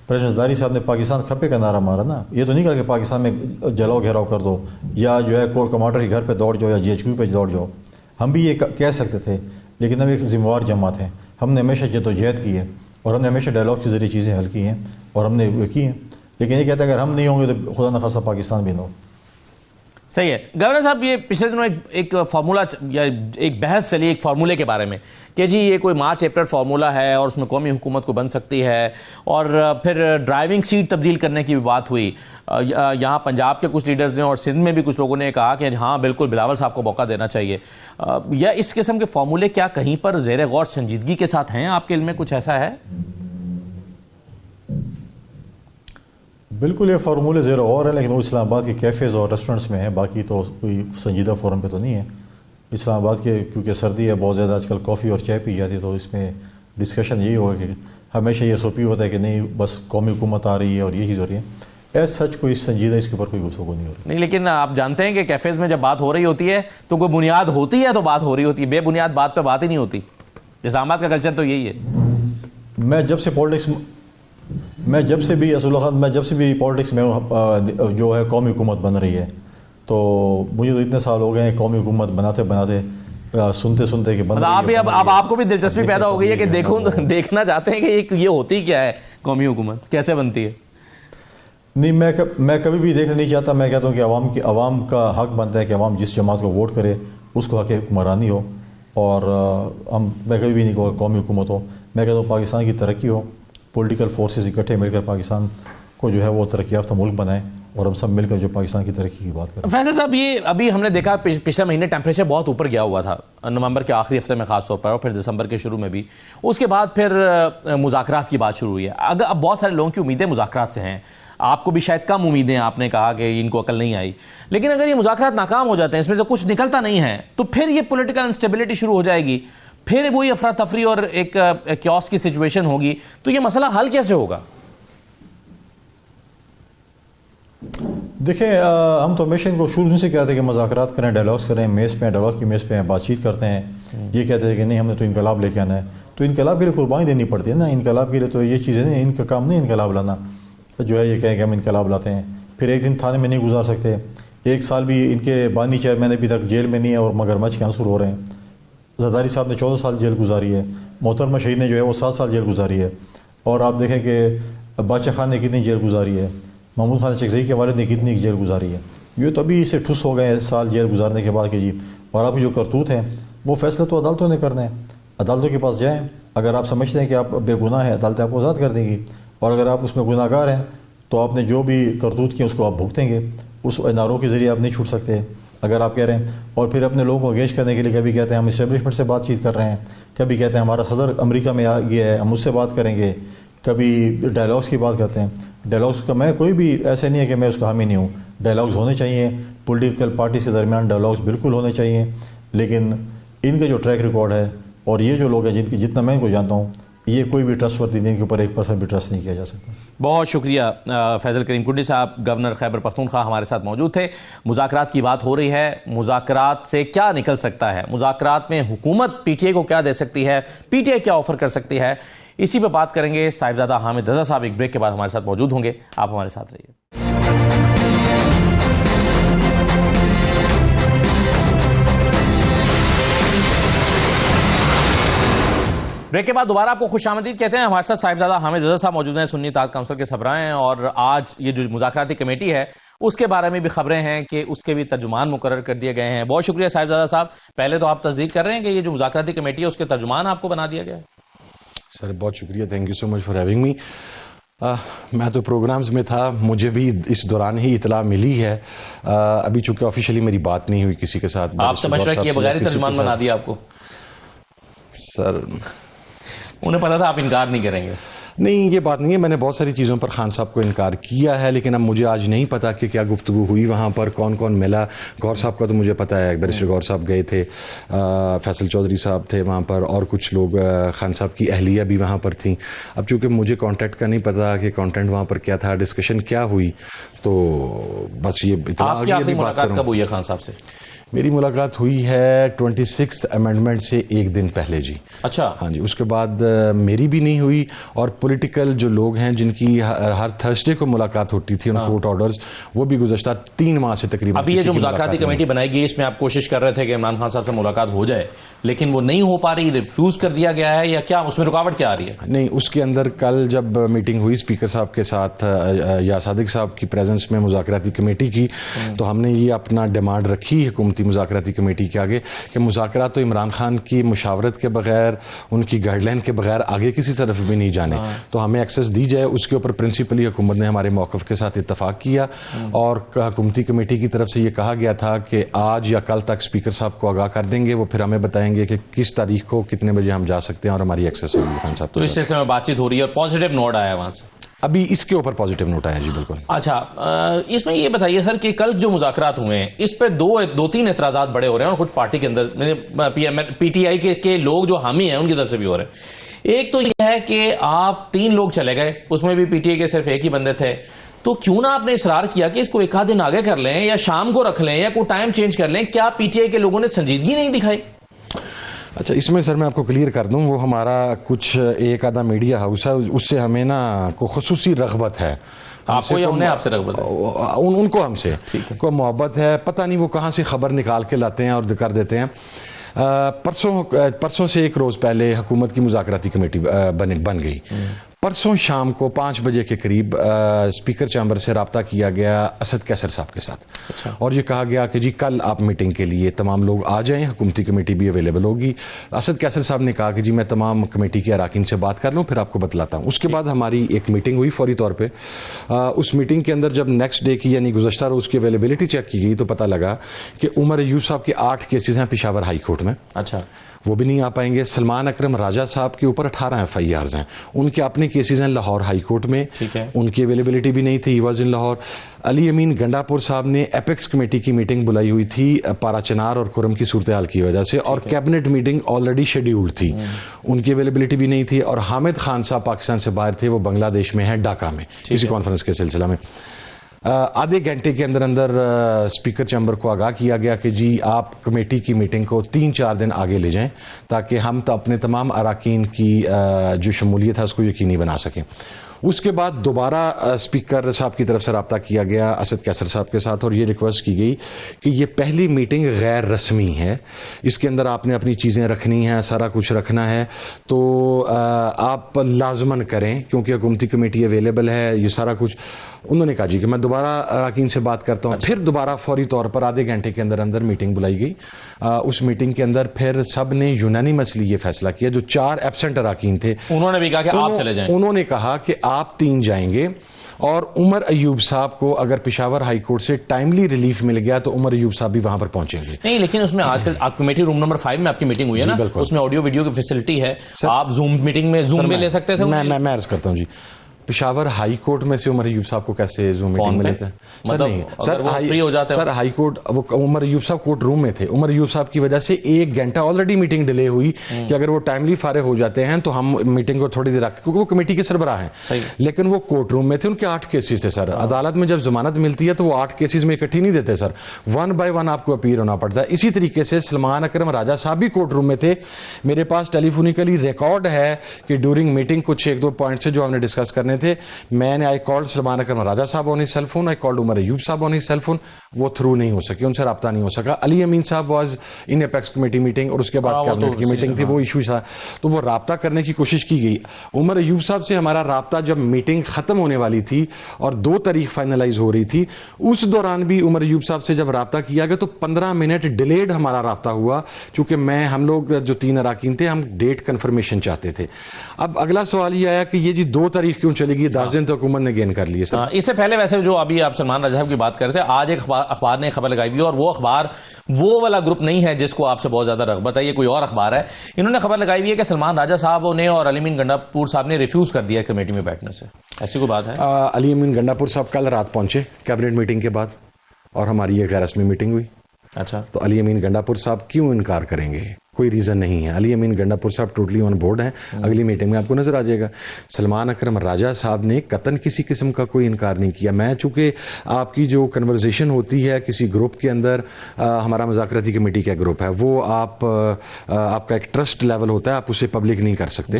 پریزیڈنٹ زرداری صاحب نے پاکستان کھپے کا نعرہ مارا نا، یہ تو نہیں کہا کہ پاکستان میں جلاؤ گھیراؤ کر دو، یا جو ہے کور کمانڈر کے گھر پہ دوڑ جاؤ، یا جی ایچ کیو پہ دوڑ جاؤ۔ ہم بھی یہ کہہ سکتے تھے، لیکن ہم ایک ذمہ وار جماعت ہیں، ہم نے ہمیشہ جدوجہد کی ہے اور ہم نے ہمیشہ ڈائلاگ کے ذریعے چیزیں حل کی ہیں اور ہم نے وہ کی ہیں، لیکن یہ کہتا ہے اگر ہم نہیں ہوں گے تو خدا نخواستہ پاکستان بھی نہ ہو۔ صحیح ہے گورنر صاحب، یہ پچھلے دنوں ایک فارمولہ یا ایک بحث چلی ایک فارمولے کے بارے میں کہ جی یہ کوئی مارچ اپریل فارمولہ ہے اور اس میں قومی حکومت کو بن سکتی ہے، اور پھر ڈرائیونگ سیٹ تبدیل کرنے کی بھی بات ہوئی۔ یہاں پنجاب کے کچھ لیڈرز نے اور سندھ میں بھی کچھ لوگوں نے کہا کہ ہاں بالکل بلاول صاحب کو موقع دینا چاہیے۔ یا اس قسم کے فارمولے کیا کہیں پر زیر غور سنجیدگی کے ساتھ ہیں؟ آپ کے علم میں کچھ ایسا ہے؟ بالکل یہ فارمولے زیر غور ہے، لیکن وہ اسلام آباد کے کیفیز اور ریسٹورنٹس میں ہیں، باقی تو کوئی سنجیدہ فورم پہ تو نہیں ہے۔ اسلام آباد کے کیونکہ سردی ہے بہت زیادہ، آج کل کافی اور چائے پی جاتی ہے، تو اس میں ڈسکشن یہی ہوگا کہ ہمیشہ یہ سوپی ہوتا ہے کہ نہیں بس قومی حکومت آ رہی ہے اور یہ چیز ہو رہی ہے، ایز سچ کوئی سنجیدہ اس کے اوپر کوئی گفتگو نہیں ہو رہی۔ نہیں، لیکن آپ جانتے ہیں کہ کیفیز میں جب بات ہو رہی ہوتی ہے تو کوئی بنیاد ہوتی ہے تو بات ہو رہی ہوتی ہے، بے بنیاد بات پہ بات ہی نہیں ہوتی۔ اسلام آباد کا کلچر تو یہی ہے۔ میں جب سے بھی پالیٹکس میں جو ہے قومی حکومت بن رہی ہے، تو مجھے تو اتنے سال ہو گئے ہیں قومی حکومت بناتے سنتے کہ بن آپ بھی اب آپ کو بھی دلچسپی پیدا ہو گئی ہے کہ دیکھنا چاہتے ہیں کہ یہ ہوتی کیا ہے قومی حکومت، کیسے بنتی ہے؟ نہیں، میں کبھی بھی دیکھنا نہیں چاہتا۔ میں کہتا ہوں کہ عوام کا حق بنتا ہے کہ عوام جس جماعت کو ووٹ کرے اس کو حق حکمرانی ہو، اور میں کبھی بھی نہیں کہوں قومی حکومت ہو، میں کہتا ہوں پاکستان کی ترقی ہو، پولیٹیکل فورسز اکٹھے مل کر پاکستان کو جو ہے وہ ترقی یافتہ ملک بنائیں، اور ہم سب مل کر جو پاکستان کی ترقی کی بات کریں۔ فیصل صاحب، یہ ابھی ہم نے دیکھا پچھلے مہینے ٹیمپریچر بہت اوپر گیا ہوا تھا، نومبر کے آخری ہفتے میں خاص طور پر، اور پھر دسمبر کے شروع میں بھی، اس کے بعد پھر مذاکرات کی بات شروع ہوئی ہے۔ اگر اب بہت سارے لوگوں کی امیدیں مذاکرات سے ہیں، آپ کو بھی شاید کم امیدیں، آپ نے کہا کہ ان کو عقل نہیں آئی، لیکن اگر یہ مذاکرات ناکام ہو جاتے ہیں، اس میں سے کچھ نکلتا نہیں ہے، تو پھر یہ پولیٹیکل انسٹیبلٹی شروع ہو جائے گی، پھر وہی افراتفری اور ایک کیوس کی سچویشن ہوگی، تو یہ مسئلہ حل کیسے ہوگا؟ دیکھیں ہم تو ہمیشہ ان کو شروع سے کہتے ہیں کہ مذاکرات کریں، ڈائلاگس کریں، میز پہ ڈائلاگ کی میز پہ بات چیت کرتے ہیں۔ یہ کہتے ہیں کہ نہیں ہم نے تو انقلاب لے کے آنا ہے، تو انقلاب کے لیے قربانی دینی پڑتی ہے نا، انقلاب کے لیے تو یہ چیزیں نہیں، ان کا کام نہیں انقلاب لانا، جو ہے یہ کہیں کہ ہم انقلاب لاتے ہیں، پھر ایک دن تھانے میں نہیں گزار سکتے۔ 1 سال بھی ان کے بانی چیئرمین ابھی تک جیل میں نہیں ہے اور مگرمچھ کے عنصر ہو رہے ہیں۔ زرداری صاحب نے 14 سال جیل گزاری ہے، محترمہ شہید نے جو ہے وہ 7 سال جیل گزاری ہے، اور آپ دیکھیں کہ بادشاہ خان نے کتنی جیل گزاری ہے، محمود خان چکزئی کے والد نے کتنی جیل گزاری ہے۔ یہ تو ابھی اسے ٹھس ہو گئے سال جیل گزارنے کے بعد کہ جی، اور آپ کی جو کرتوت ہیں وہ فیصلہ تو عدالتوں نے کرنا ہے، عدالتوں کے پاس جائیں، اگر آپ سمجھتے ہیں کہ آپ بے گناہ ہیں عدالتیں آپ کو آزاد کر دیں گی، اور اگر آپ اس میں گناہ گار ہیں تو آپ نے جو بھی کرتوت کی اس کو آپ بھگتیں گے، اس نعروں کے ذریعے آپ نہیں چھوٹ سکتے اگر آپ کہہ رہے ہیں۔ اور پھر اپنے لوگوں کو انگیج کرنے کے لیے کبھی کہتے ہیں ہم اسٹیبلشمنٹ سے بات چیت کر رہے ہیں، کبھی کہتے ہیں ہمارا صدر امریکہ میں آ گیا ہے ہم اس سے بات کریں گے، کبھی ڈائلاگس کی بات کرتے ہیں۔ ڈائلاگس کا میں کوئی بھی ایسے نہیں ہے کہ میں اس کا حامی نہیں ہوں، ڈائلاگس ہونے چاہیے، پولیٹیکل پارٹیز کے درمیان ڈائلاگس بالکل ہونے چاہیے، لیکن ان کا جو ٹریک ریکارڈ ہے اور یہ جو لوگ ہیں جتنا میں ان کو جانتا ہوں، یہ کوئی بھی ٹرسٹ وردی نہیں کے اوپر 1% بھی ٹرسٹ نہیں کیا جا سکتا۔ بہت شکریہ فیصل کریم کنڈی صاحب، گورنر خیبر پختونخوا ہمارے ساتھ موجود تھے۔ مذاکرات کی بات ہو رہی ہے، مذاکرات سے کیا نکل سکتا ہے، مذاکرات میں حکومت پی ٹی آئی کو کیا دے سکتی ہے، پی ٹی آئی کیا آفر کر سکتی ہے، اسی پہ بات کریں گے. صاحبزادہ حامد رضا صاحب ایک بریک کے بعد ہمارے ساتھ موجود ہوں گے. آپ ہمارے ساتھ رہیے. بریک کے بعد دوبارہ آپ کو خوش آمدید کہتے ہیں. ہمارے ساتھ صاحبزادہ حامد رضا صاحب موجود ہیں, سنی اتحاد کونسل کے سربراہ ہیں, اور آج یہ جو مذاکراتی کمیٹی ہے اس کے بارے میں بھی خبریں ہیں کہ اس کے بھی ترجمان مقرر کر دیے گئے ہیں. بہت شکریہ صاحبزادہ صاحب. پہلے تو آپ تصدیق کر رہے ہیں کہ یہ جو مذاکراتی کمیٹی ہے اس کے ترجمان آپ کو بنا دیا گیا ہے؟ سر بہت شکریہ, thank you so much for having me. میں تو پروگرامز میں تھا, مجھے بھی اس دوران ہی اطلاع ملی ہے. ابھی چونکہ آفیشیلی میری بات نہیں ہوئی کسی کے ساتھ. آپ سے مشورہ کیے بغیر ہی ترجمان بنا دیا آپ کو؟ سر انہیں پتا تھا آپ انکار نہیں کریں گے. نہیں, یہ بات نہیں ہے. میں نے بہت ساری چیزوں پر خان صاحب کو انکار کیا ہے, لیکن اب مجھے آج نہیں پتا کہ کیا گفتگو ہوئی وہاں پر, کون کون ملا. گور صاحب کا تو مجھے پتا ہے, بیرسٹر گور صاحب گئے تھے, فیصل چودھری صاحب تھے وہاں پر, اور کچھ لوگ, خان صاحب کی اہلیہ بھی وہاں پر تھیں. اب چونکہ مجھے کانٹیکٹ کا نہیں پتا کہ کانٹینٹ وہاں پر کیا تھا, ڈسکشن کیا ہوئی, تو بس یہ اطلاع. آپ کی آخری ملاقات کب ہوئی ہے خان صاحب سے؟ میری ملاقات ہوئی ہے 26 امینڈمنٹ سے ایک دن پہلے جی. اچھا. ہاں جی, اس کے بعد میری بھی نہیں ہوئی. اور پولیٹیکل جو لوگ ہیں جن کی ہر تھرسڈے کو ملاقات ہوتی تھی, ان کورٹ آرڈرز, وہ بھی گزشتہ 3 ماہ سے تقریباً. ابھی یہ جو مذاکراتی کمیٹی بنائی گئی اس میں آپ کوشش کر رہے تھے کہ عمران خان صاحب سے ملاقات ہو جائے, لیکن وہ نہیں ہو پا رہی, ریفیوز کر دیا گیا ہے, یا کیا اس میں رکاوٹ کیا آ رہی ہے؟ نہیں, اس کے اندر کل جب میٹنگ ہوئی اسپیکر صاحب کے ساتھ یا صادق صاحب کی پریزنس میں مذاکراتی کمیٹی کی, تو ہم نے یہ اپنا ڈیمانڈ رکھی حکومتی مذاکراتی کمیٹی کے آگے کہ مذاکرات تو عمران خان کی مشاورت کے بغیر, ان کی گائیڈ لائن کے بغیر آگے کسی طرف بھی نہیں جانے, تو ہمیں ایکسیس دی جائے. اس کے اوپر پرنسپلی حکومت نے ہمارے موقف کے ساتھ اتفاق کیا, اور حکومتی کمیٹی کی طرف سے یہ کہا گیا تھا کہ آج یا کل تک اسپیکر صاحب کو آگاہ کر دیں گے, وہ پھر ہمیں بتائیں گے کہ کس تاریخ کو کتنے بجے ہم جا سکتے ہیں اور ہماری ایکسیس ہوگی خان صاحب. تو اس سلسلے میں بات چیت ہو رہی ہے اور پازیٹیو نوٹ آیا وہاں سے؟ ابھی اس کے اوپر پازیٹیو نوٹ آیا جی, بالکل. اچھا, اس میں یہ بتائیے سر کہ کل جو مذاکرات ہوئے ہیں اس پہ دو تین اعتراضات بڑے ہو رہے ہیں, اور خود پارٹی کے اندر پی ٹی آئی کے لوگ جو حامی ہیں ان کی طرف سے بھی ہو رہے ہیں. ایک تو یہ ہے کہ آپ 3 لوگ چلے گئے, اس میں بھی پی ٹی آئی کے صرف ایک ہی بندے تھے, تو کیوں نہ آپ نے اصرار کیا کہ اس کو ایک آدھ دن آگے کر لیں, یا شام کو رکھ لیں, یا کوئی ٹائم چینج کر لیں؟ کیا پی ٹی آئی کے لوگوں نے سنجیدگی نہیں دکھائی؟ اچھا, اس میں سر میں آپ کو کلیئر کر دوں, وہ ہمارا کچھ ایک آدھا میڈیا ہاؤس ہے, اس سے ہمیں نا کو خصوصی رغبت ہے. آپ کو یا انہیں آپ سے رغبت ہے؟ ان کو ہم سے کو محبت ہے, پتہ نہیں وہ کہاں سے خبر نکال کے لاتے ہیں اور کر دیتے ہیں. پرسوں سے 1 روز پہلے حکومت کی مذاکراتی کمیٹی بن گئی. پرسوں شام کو 5 بجے کے قریب اسپیکر چیمبر سے رابطہ کیا گیا اسد کیسر صاحب کے ساتھ. اور یہ کہا گیا کہ جی کل آپ میٹنگ کے لیے تمام لوگ آ جائیں, حکومتی کمیٹی بھی اویلیبل ہوگی. اسد کیسر صاحب نے کہا کہ جی میں تمام کمیٹی کے اراکین سے بات کر لوں, پھر آپ کو بتلاتا ہوں. اس کے بعد ہماری ایک میٹنگ ہوئی فوری طور پہ. اس میٹنگ کے اندر جب نیکسٹ ڈے کی یعنی گزشتہ روز کی اویلیبلٹی چیک کی گئی, تو پتہ لگا کہ عمر ایوب صاحب کے 8 کیسز ہیں پشاور ہائی کورٹ میں. اچھا, وہ بھی نہیں آ پائیں گے. سلمان اکرم راجہ صاحب کے اوپر 18 ایف آئی آرز ہیں, ان کے اپنے کیسز ہیں لاہور ہائی کورٹ میں, ان کی اویلیبلٹی بھی نہیں تھی, ہی واز ان لاہور. علی امین گنڈاپور صاحب نے ایپیکس کمیٹی کی میٹنگ بلائی ہوئی تھی پارا چنار اور کرم کی صورتحال کی وجہ سے, اور کیبنٹ میٹنگ آلریڈی شیڈیولڈ تھی, ان کی اویلیبلٹی بھی نہیں تھی. اور حامد خان صاحب پاکستان سے باہر تھے, وہ بنگلہ دیش میں ہیں, ڈھاکہ میں, کسی کانفرنس کے سلسلہ میں. آدھے گھنٹے کے اندر اسپیکر چیمبر کو آگاہ کیا گیا کہ جی آپ کمیٹی کی میٹنگ کو 3-4 دن آگے لے جائیں, تاکہ ہم تو اپنے تمام اراکین کی جو شمولیت ہے اس کو یقینی بنا سکیں. اس کے بعد دوبارہ اسپیکر صاحب کی طرف سے رابطہ کیا گیا اسد کیسر صاحب کے ساتھ, اور یہ ریکویسٹ کی گئی کہ یہ پہلی میٹنگ غیر رسمی ہے, اس کے اندر آپ نے اپنی چیزیں رکھنی ہیں, سارا کچھ رکھنا ہے, تو آپ لازماً کریں کیونکہ حکومتی کمیٹی اویلیبل ہے, یہ سارا کچھ. انہوں نے کہا جی کہ میں دوبارہ اراکین سے بات کرتا ہوں. پھر دوبارہ فوری طور پر آدھے گھنٹے کے اندر میٹنگ بلائی گئی. اس میٹنگ کے اندر پھر سب نے یونانیمسلی یہ فیصلہ کیا, جو 4 ایبسنٹ اراکین تھے انہوں نے بھی کہا کہ آپ چلے جائیں. انہوں نے کہا کہ آپ 3 جائیں گے, اور عمر ایوب صاحب کو اگر پشاور ہائی کورٹ سے ٹائملی ریلیف مل گیا تو عمر ایوب صاحب بھی وہاں پر پہنچیں گے. نہیں, لیکن اس میں آج کل آپ کمیٹی روم نمبر 5 میں آپ کی میٹنگ ہوئی ہے نا, اس میں آڈیو ویڈیو کی فیسلٹی ہے, آپ زوم میٹنگ میں زوم میں لے سکتے تھے. میں عرض کرتا ہوں جی, پشاور ہائی کورٹ میں سے عمر ایوب صاحب کو کیسے زوم میٹنگ میں لیتے ہیں؟ سر نہیں سر ہائی کورٹ عمر ایوب صاحب کورٹ روم میں تھے. عمر ایوب صاحب کی وجہ سے 1 گھنٹہ آلریڈی میٹنگ ڈیلے ہوئی کہ اگر وہ ٹائملی فارغ ہو جاتے ہیں تو ہم میٹنگ کو تھوڑی دیر رکھتے کیونکہ وہ کمیٹی کے سربراہ ہیں. لیکن وہ کورٹ روم میں تھے, ان کے 8 کیسز تھے سر. عدالت میں جب ضمانت ملتی ہے تو وہ 8 کیسز میں اکٹھی نہیں دیتے سر, 1 بائی 1 آپ کو اپیئر ہونا پڑتا ہے. اسی طریقے سے سلمان اکرم راجہ صاحب بھی کورٹ روم میں تھے. میرے پاس ٹیلی فونیکلی ریکارڈ ہے کہ ڈیورنگ میٹنگ کچھ 1-2 پوائنٹس جو ہم نے ڈسکس کرنے تھے, میں نے آئی کالڈ سلمان اکرم راجہ صاحب on his cell phone, I called Umar Ayub صاحب آن ہز سیل فون. وہ تھرو نہیں ہو سکے, ان سے رابطہ نہیں ہو سکا. علی امین صاحب was in apex committee meeting اور اس کے بعد کیبنٹ کی میٹنگ تھی, وہ ایشو تھا, تو وہ رابطہ کرنے کی کوشش کی گئی. عمر ایوب صاحب سے ہمارا رابطہ جب میٹنگ ختم ہونے والی تھی اور 2 تاریخ فائنلائز ہو رہی تھی, اس دوران بھی عمر ایوب صاحب سے جب رابطہ کیا گیا تو 15 منٹ ڈیلیڈ ہمارا رابطہ ہوا, چونکہ ہم لوگ جو 3 اراکین تھے, ہم ڈیٹ کنفرمیشن چاہتے تھے. اب اگلا سوال یہ آیا کہ یہ جی 2 تاریخ کیوں چلے گی, 10 دن تو حکومت نے گین کر لیے. اس سے پہلے ویسے جو ابھی آپ سلمان راجہ صاحب کی بات کرتے ہیں, آج ایک اخبار نے خبر لگائی ہوئی ہے, اور وہ اخبار وہ والا گروپ نہیں ہے جس کو آپ سے بہت زیادہ رغبت ہے, یہ کوئی اور اخبار ہے. انہوں نے خبر لگائی ہوئی ہے کہ سلمان راجہ صاحب نے اور علی امین گنڈاپور صاحب نے ریفیوز کر دیا کمیٹی میں بیٹھنے سے. ایسی کوئی بات ہے؟ علی امین گنڈاپور صاحب کل رات پہنچے کیبنٹ میٹنگ کے بعد, اور ہماری یہ غیر رسمی میٹنگ ہوئی. اچھا, تو علی امین گنڈاپور صاحب کیوں انکار کریں گے؟ کوئی ریزن نہیں ہے. علی امین گنڈاپور صاحب ٹوٹلی آن بورڈ ہیں, اگلی میٹنگ میں آپ کو نظر آ جائے گا. سلمان اکرم راجہ صاحب نے قطعاً کسی قسم کا کوئی انکار نہیں کیا. میں چونکہ آپ کی جو کنورزیشن ہوتی ہے کسی گروپ کے اندر, ہمارا مذاکراتی کمیٹی کا گروپ ہے, وہ آپ کا ایک ٹرسٹ لیول ہوتا ہے, آپ اسے پبلک نہیں کر سکتے.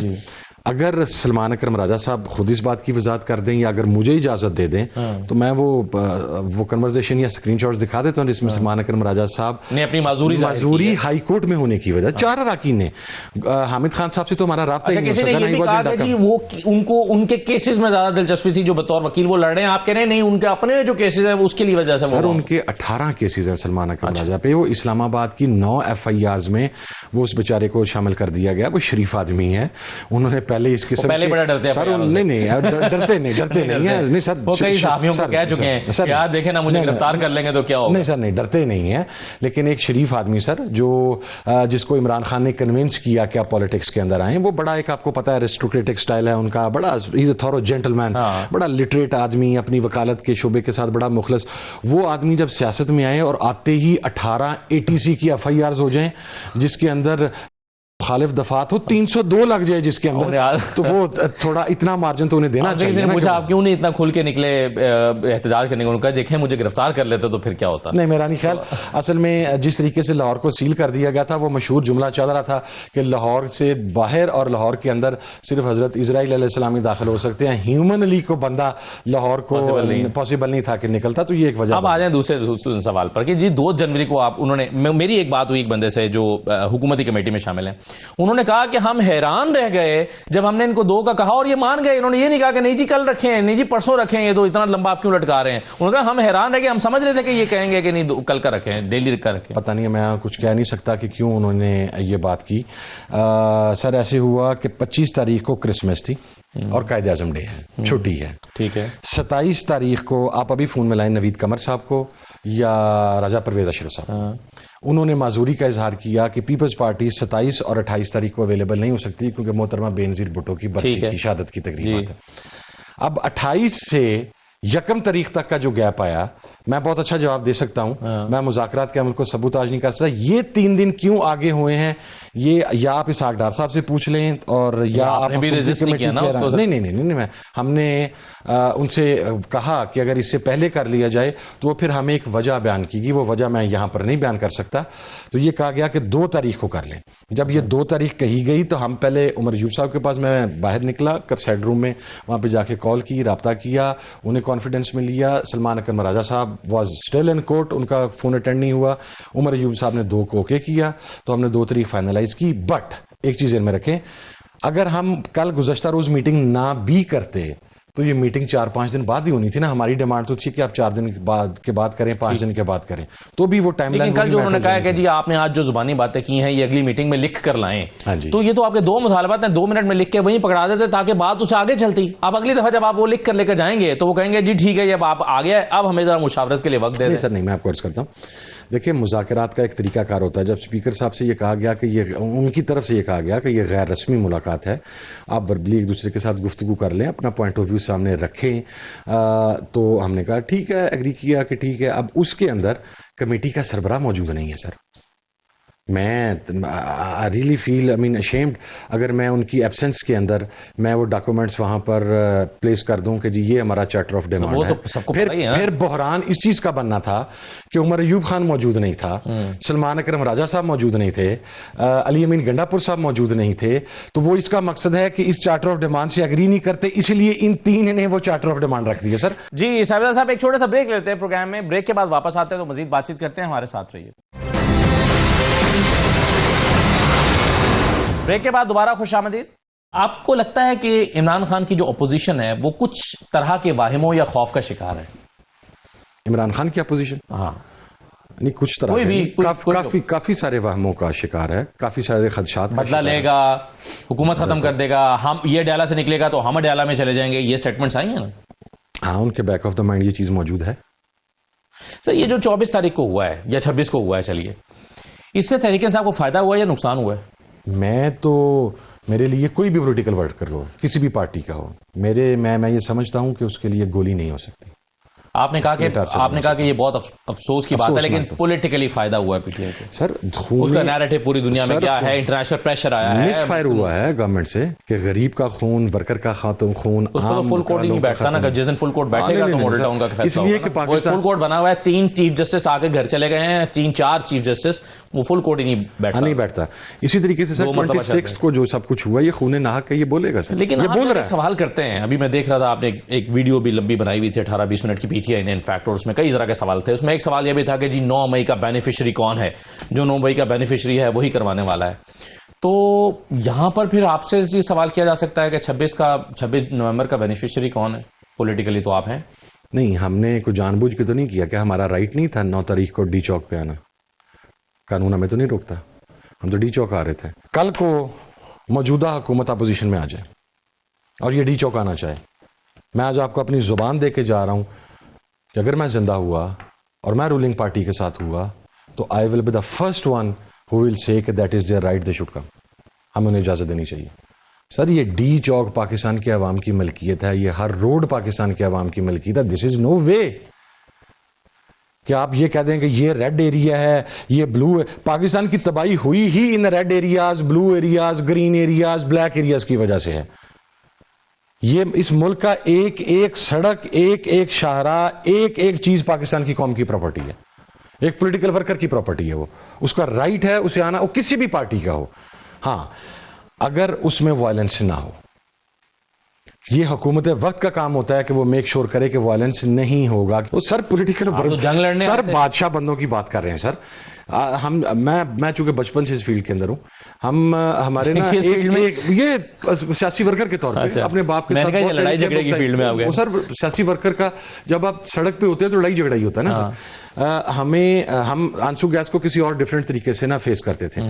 اگر سلمان اکرم راجہ صاحب خود اس بات کی وضاحت کر دیں یا اگر مجھے اجازت دے دیں تو میں وہ کنورزیشن یا اسکرین شاٹس دکھا دیتا ہوں جس میں سلمان اکرم راجہ صاحب نے اپنی معذوری ہائی کورٹ میں ہونے کی وجہ 4 اراکین نے, حامد خان صاحب سے تو ہمارا رابطہ ہی نہیں ہو سکا. جی وہ ان کے کیسز میں زیادہ دلچسپی تھی جو بطور وکیل وہ لڑ رہے ہیں, آپ کہہ رہے ہیں نہیں ان کے اپنے جو کیسز ہیں اس کے لیے وجہ سے. سر ان کے 18 کیسز ہیں سلمان اکرم راجہ پہ, وہ اسلام آباد کی 9 FIRs میں وہ اس بیچارے کو شامل کر دیا گیا. وہ شریف آدمی ہے, انہوں نے پہلے اس قسم ڈرتے نہیں سر, وہ کئی صحافیوں کو کہہ چکے ہیں کہ یار دیکھیں نا مجھے گرفتار کر لیں گے تو کیا ہوگا. نہیں سر, نہیں ڈرتے نہیں ہیں, لیکن ایک شریف آدمی سر جو جس کو عمران خان نے کنونس کیا کہ آپ پالیٹکس کے اندر آئیں, وہ بڑا ایک آپ کو پتا ہے ایرسٹوکریٹک سٹائل ہے ان کا, بڑا ہی اے تھورو جینٹل مین, بڑا لٹریٹ آدمی, اپنی وکالت کے شعبے کے ساتھ بڑا مخلص. وہ آدمی جب سیاست میں آئے اور آتے ہی 18 ATC کی FIRs ہو جائیں جس کے اندر مخالف دفعات ہو 302 لگ جائے جس کے اندر, تو وہ تھوڑا اتنا مارجن تو انہیں دینا چاہیے. مجھے آپ کیوں نہیں اتنا کھل کے نکلے احتجاج کرنے کو, دیکھیں مجھے گرفتار کر لیتے تو پھر کیا ہوتا. نہیں میرا نہیں خیال, اصل میں جس طریقے سے لاہور کو سیل کر دیا گیا تھا, وہ مشہور جملہ چل رہا تھا کہ لاہور سے باہر اور لاہور کے اندر صرف حضرت اسرائیل علیہ السلام ہی داخل ہو سکتے ہیں, ہیومنلی کو بندہ لاہور کو پاسبل نہیں تھا کہ نکلتا, تو یہ ایک وجہ. اب آ جائیں دوسرے سوال پر کہ جی 2 جنوری کو آپ انہوں نے, میری ایک بات ہوئی ایک بندے سے جو حکومتی کمیٹی میں شامل ہیں, انہوں نے کہا کہ ہم حیران رہ گئے جب ہم نے ان کو 2 کا کہا اور یہ مان گئے. انہوں نے یہ نہیں کہا کہ نہیں جی کل رکھیں, نہیں جی پرسوں رکھیں, یہ تو اتنا لمبا آپ کیوں لٹکا رہے ہیں. انہوں نے کہا ہم حیران رہ گئے, ہم سمجھ رہے تھے کہ یہ کہیں گے کہ نہیں کل کا رکھیں, ڈیلی کا رکھیں. پتہ نہیں, میں کچھ کہہ نہیں سکتا کہ کیوں انہوں نے یہ بات کی. سر ایسے ہوا کہ 25 تاریخ کو کرسمس تھی اور قائد اعظم ڈے ہے, چھٹی ہے, ٹھیک ہے. 27 تاریخ کو آپ ابھی فون میں لائیں نوید قمر صاحب کو یا راجہ پرویز اشرف صاحب, انہوں نے معذوری کا اظہار کیا کہ پیپلز پارٹی 27 اور 28 تاریخ کو اویلیبل نہیں ہو سکتی کیونکہ محترمہ بینظیر بھٹو کی برسی کی شہادت کی تقریبات ہے. اب 28 سے 1 تاریخ تک کا جو گیپ آیا, میں بہت اچھا جواب دے سکتا ہوں, میں مذاکرات کے عمل کو ثبوتاج نہیں کر سکتا. یہ 3 دن کیوں آگے ہوئے ہیں, یہ یا آپ اسحاق ڈار صاحب سے پوچھ لیں, اور یا آپ نہیں, ہم نے ان سے کہا کہ اگر اس سے پہلے کر لیا جائے تو وہ پھر ہمیں ایک وجہ بیان کی گئی, وہ وجہ میں یہاں پر نہیں بیان کر سکتا. تو یہ کہا گیا کہ 2 تاریخ کو کر لیں. جب یہ 2 تاریخ کہی گئی تو ہم پہلے عمر ایوب صاحب کے پاس, میں باہر نکلا سائڈ روم میں, وہاں پہ جا کے کال کی, رابطہ کیا, انہیں کانفیڈنس میں لیا. سلمان اکرم راجہ صاحب واز اسٹل ان کورٹ, ان کا فون اٹینڈ نہیں ہوا. عمر ایوب صاحب نے 2 کو اوکے کیا, تو ہم نے 2 تاریخ فائنلائز کی. بٹ ایک چیز ذہن میں رکھیں, اگر ہم کل گزشتہ روز میٹنگ نہ بھی کرتے تو یہ میٹنگ 4-5 دن بعد ہی ہونی تھی نا. ہماری ڈیمانڈ تو تھی کہ آپ 4 دن کے بعد کریں, 5 دن کے بعد کریں, تو بھی وہ ٹائم لائن. کل جو انہوں نے کہا کہ جی آپ نے آج جو زبانی باتیں کی ہیں یہ اگلی میٹنگ میں لکھ کر لائیں, تو یہ تو آپ کے 2 مطالبات ہیں, 2 منٹ میں لکھ کے وہیں پکڑا دیتے تاکہ بات اسے آگے چلتی. اب اگلی دفعہ جب آپ وہ لکھ کر لے کر جائیں گے تو وہ کہیں گے جی ٹھیک ہے اب آپ آ گیا, اب ہمیں ذرا مشاورت کے لیے وقت دے دیں. سر نہیں, میں آپ کو عرض کرتا ہوں, دیکھیں مذاکرات کا ایک طریقہ کار ہوتا ہے. جب اسپیکر صاحب سے یہ کہا گیا کہ یہ ان کی طرف سے یہ کہا گیا کہ یہ غیر رسمی ملاقات ہے, آپ وربلی ایک دوسرے کے ساتھ گفتگو کر لیں, اپنا پوائنٹ آف ویو سامنے رکھیں. تو ہم نے کہا ٹھیک ہے, ایگری کیا کہ ٹھیک ہے. اب اس کے اندر کمیٹی کا سربراہ موجود نہیں ہے سر. میں ریئلی فیل ashamed اگر میں ان کی ایبسنس کے اندر میں وہ ڈاکومنٹس وہاں پر پلیس کر دوں کہ جی یہ ہمارا چارٹر آف ڈیمانڈ ہے. پھر بحران اس چیز کا بننا تھا کہ عمر ایوب خان موجود نہیں تھا, سلمان اکرم راجہ صاحب موجود نہیں تھے, علی امین گنڈا پور صاحب موجود نہیں تھے. تو وہ اس کا مقصد ہے کہ اس چارٹر آف ڈیمانڈ سے اگری نہیں کرتے, اس لیے ان 3 نے وہ چارٹر آف ڈیمانڈ رکھ دیا. سر جی صاحب ایک چھوٹا سا بریک لیتے ہیں پروگرام میں, بریک کے بعد واپس آتے ہیں تو مزید بات چیت کرتے ہیں, ہمارے ساتھ رہیے. بریک کے بعد دوبارہ خوش آمدید. آپ کو لگتا ہے کہ عمران خان کی جو اپوزیشن ہے وہ کچھ طرح کے واہموں یا خوف کا شکار ہے؟ عمران خان کی اپوزیشن ہاں نہیں, کچھ طرح کافی سارے وہموں کا شکار ہے, کافی سارے خدشات. بدلہ لے گا, حکومت ختم کر دے گا, ہم یہ ڈیالہ سے نکلے گا تو ہم ڈیالہ میں چلے جائیں گے, یہ سٹیٹمنٹس آئی ہیں نا. ہاں ان کے بیک آف دا مائنڈ یہ چیز موجود ہے. سر یہ جو 24 تاریخ کو ہوا ہے یا 26 کو ہوا ہے, چلیے اس سے تحریک انصاف کو فائدہ ہوا ہے یا نقصان ہوا ہے؟ میرے لیے کوئی بھی پولیٹیکل ورڈ کر لو, کسی بھی پارٹی کا ہو, میں یہ سمجھتا ہوں کہ اس کے لیے گولی نہیں ہو سکتی. آپ نے کہا کہ یہ بہت افسوس کی بات ہے, لیکن پولیٹیکلی فائدہ ہوا ہے پی ٹی آئی کو. سر اس کا نیریٹو پوری دنیا میں کیا ہے, انٹرنیشنل پریشر آیا ہے, مس فائر ہوا ہے گورنمنٹ سے کہ غریب کا خون, ورکر کا خون, اس پر تو فل کوڈ ہی نہیں بیٹھتا نا. جس دن فل کوڈ بیٹھے گا تو ماڈل ٹاؤن کا فیصلہ ہوگا. وہ فل کوڈ بنا ہوا ہے, 3 چیف جسٹس آ کے گھر چلے گئے ہیں, 3-4 چیف جسٹس, وہ فل کوڈ ہی نہیں بیٹھتا. اسی طریقے سے 26 کو جو سب کچھ ہوا یہ خون ناحق ہے, یہ بولے گا سر. لیکن آپ سوال کرتے ہیں, ابھی میں دیکھ رہا تھا آپ نے ایک ویڈیو بھی لمبی بنائی ہوئی تھی 18-20 منٹ کی پی ٹی آئی نے انفیکٹ, اور اس میں کئی طرح کے سوال تھے. اس میں ایک سوال یہ بھی تھا کہ جی 9 مئی کا بینیفیشری کون ہے, جو 9 مئی کا بینیفیشری ہے وہی کروانے والا ہے. تو یہاں پر پھر آپ سے یہ سوال کیا جا سکتا ہے کہ 26 نومبر کا بینیفیشری کون ہے؟ پولیٹیکلی تو آپ ہیں نہیں, ہم نے کوئی جان بوجھ کے تو نہیں کیا کہ ہمارا رائٹ نہیں تھا 9 تاریخ کو ڈی چوک پہ آنا. قانون ہمیں تو نہیں روکتا, ہم تو ڈی چوک آ رہے تھے. کل کو موجودہ حکومت اپوزیشن میں آ جائے اور یہ ڈی چوک آنا چاہے, میں آج آپ کو اپنی زبان دے کے جا رہا ہوں کہ اگر میں زندہ ہوا اور میں رولنگ پارٹی کے ساتھ ہوا تو I will be the first one who will say کہ that is there right, they should come. ہمیں انہیں اجازت دینی چاہیے. سر یہ ڈی چوک پاکستان کے عوام کی ملکیت ہے, یہ ہر روڈ پاکستان کے عوام کی ملکیت ہے. دس از نو وے کہ آپ یہ کہہ دیں کہ یہ ریڈ ایریا ہے, یہ بلو ہے. پاکستان کی تباہی ہوئی ہی ان red areas, blue areas, green areas, black areas کی وجہ سے ہے. یہ اس ملک کا ایک سڑک, ایک شاہراہ, ایک چیز پاکستان کی قوم کی پراپرٹی ہے, ایک پولیٹیکل ورکر کی پراپرٹی ہے. وہ اس کا رائٹ ہے اسے آنا, وہ کسی بھی پارٹی کا ہو. ہاں اگر اس میں وائلنس نہ ہو. یہ حکومت وقت کا کام ہوتا ہے کہ وہ میک شور کرے کہ وائلنس نہیں ہوگا. سر پولیٹیکل سر بادشاہ بندوں کی بات کر رہے ہیں سر. میں چونکہ بچپن سے اس فیلڈ کے اندر ہوں, ہمارے نا یہ سیاسی ورکر کے طور پہ اپنے باپ کے ساتھ لڑائی جھگڑے کی فیلڈ میں آ گئے. سر سیاسی ورکر کا جب آپ سڑک پہ ہوتے ہیں تو لڑائی جھگڑا ہی ہوتا ہے نا سر. ہم آنسو گیس کو کسی اور ڈیفرنٹ طریقے سے نہ فیس کرتے تھے.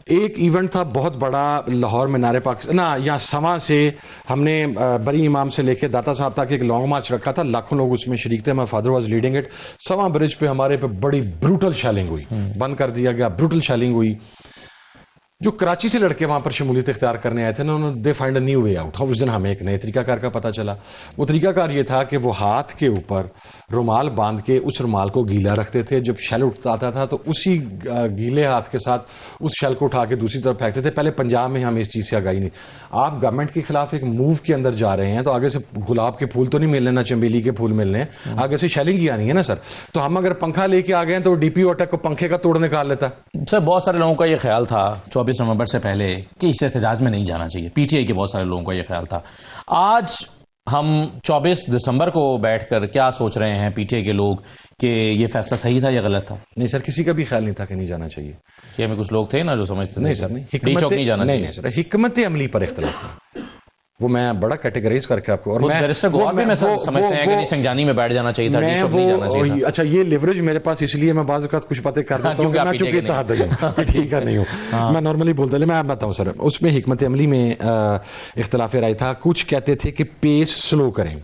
ایک ایونٹ تھا بہت بڑا لاہور میں, نعرے پاکستان نا, یہاں سما سے ہم نے بری امام سے لے کے داتا صاحب تک ایک لانگ مارچ رکھا تھا, لاکھوں لوگ اس میں شریک تھے. My father was leading it. سما برج پہ ہمارے پہ بڑی بروٹل شیلنگ ہوئی, بند کر دیا گیا, بروٹل شیلنگ ہوئی. جو کراچی سے لڑکے وہاں پر شمولیت اختیار کرنے آئے تھے نا, انہوں نے they find a new way out. اس دن ہمیں ایک نئے طریقہ کار کا پتہ چلا. وہ طریقہ کار یہ تھا کہ وہ ہاتھ کے اوپر رومال باندھ کے اس رومال کو گیلا رکھتے تھے. جب شیل اٹھتا تھا تو اسی گیلے ہاتھ کے ساتھ اس شیل کو اٹھا کے دوسری طرف پھینکتے تھے. پہلے پنجاب میں ہمیں اس چیز سے آگاہی نہیں. آپ گورنمنٹ کے خلاف ایک موو کے اندر جا رہے ہیں تو آگے سے گلاب کے پھول تو نہیں ملنے, نہ چنبیلی کے پھول ملنے, آگے سے شیلنگ ہی آنی ہے نا سر. تو ہم اگر پنکھا لے کے آ گئے ہیں تو ڈی پی او ٹیک کو پنکھے کا توڑ نکال لیتا. سر بہت سارے لوگوں کا یہ خیال تھا 24 نومبر سے پہلے کہ اس احتجاج میں نہیں جانا چاہیے. پی ٹی آئی کے بہت سارے لوگوں کا یہ خیال تھا. آج ہم 24 دسمبر کو بیٹھ کر کیا سوچ رہے ہیں پی ٹی آئی کے لوگ کہ یہ فیصلہ صحیح تھا یا غلط تھا؟ نہیں سر, کسی کا بھی خیال نہیں تھا کہ نہیں جانا چاہیے. یہ میں کچھ لوگ تھے نا جو سمجھتے تھے نہیں سر, ڈی چوک نہیں جانا چاہیے. نہیں سر, حکمت عملی پر اختلاف تھا. وہ میں بڑا کیٹیگرائز کر کے آپ کو, اور میں سمجھتے ہیں کہ سنجانی میں بیٹھ جانا چاہیے تھا, ڈی چوک نہیں جانا چاہیے تھا. اچھا یہ لیوریج میرے پاس اس لیے میں بعض اوقات کچھ باتیں کر دیتا ہوں کہ میں چونکہ اتحاد ٹھیک ہے نہیں ہوں, میں نارملی بولتا ہوں. میں آپ بتاؤں سر, اس میں حکمت عملی میں اختلاف رائے تھا. کچھ کہتے تھے کہ پیس سلو کریں,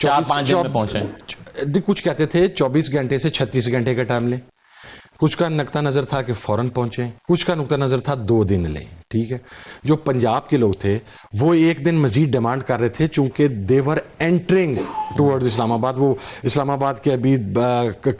4-5 دن میں پہنچیں. کچھ کہتے تھے 24 گھنٹے سے 36 گھنٹے کا ٹائم لیں. کچھ کا نقطہ نظر تھا کہ فوراً پہنچیں, کچھ کا نقطہ نظر تھا 2 دن لیں, ٹھیک ہے. جو پنجاب کے لوگ تھے وہ 1 دن مزید ڈیمانڈ کر رہے تھے چونکہ دیور اینٹرنگ ٹورڈز اسلام آباد, وہ اسلام آباد کے ابھی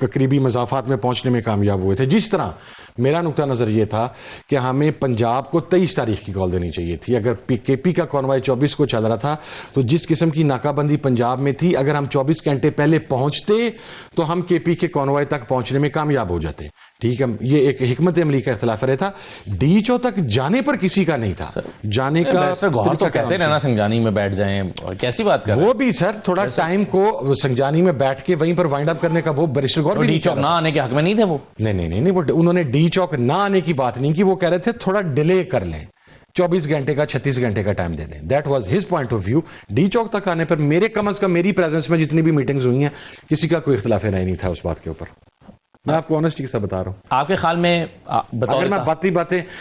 قریبی مسافات میں پہنچنے میں کامیاب ہوئے تھے. جس طرح میرا نقطہ نظر یہ تھا کہ ہمیں پنجاب کو 23 تاریخ کی کال دینی چاہیے تھی. اگر کے پی کا کانوائے 24 کو چل رہا تھا تو جس قسم کی ناکہ بندی پنجاب میں تھی, اگر ہم 24 گھنٹے پہلے پہنچتے تو ہم کے پی کے کانوائے تک پہنچنے میں کامیاب ہو جاتے, ٹھیک ہے. یہ ایک حکمت عملی کا اختلاف رہا تھا. ڈی چو تک جانے پر کسی کا نہیں تھا جانے کا. تو کہتے ہیں نا سنجانی میں بیٹھ جائیں, کیسی بات کر رہے ہیں وہ بھی سر تھوڑا ٹائم کو سنجانی میں بیٹھ کے وہیں پر وائنڈ اپ کرنے کا وہ بیرسٹر گور بھی ڈی چوک نہ آنے کے حق میں نہیں تھے وہ. نہیں وہ انہوں نے ڈی چوک نہ آنے کی بات نہیں کی, وہ کہہ رہے تھے تھوڑا ڈیلے کر لیں, 24 گھنٹے کا 36 گھنٹے کا ٹائم دے دیں. That was his point of view. D Chowk تک آنے پر میرے کم از کم میری پریزنس میں جتنی بھی میٹنگز ہوئی ہیں کسی کا کوئی اختلاف رائے نہیں تھا اس بات کے اوپر. میں آپ کو آنےسٹی سے بتا رہا ہوں. آپ کے خیال میں اگر میں باتیں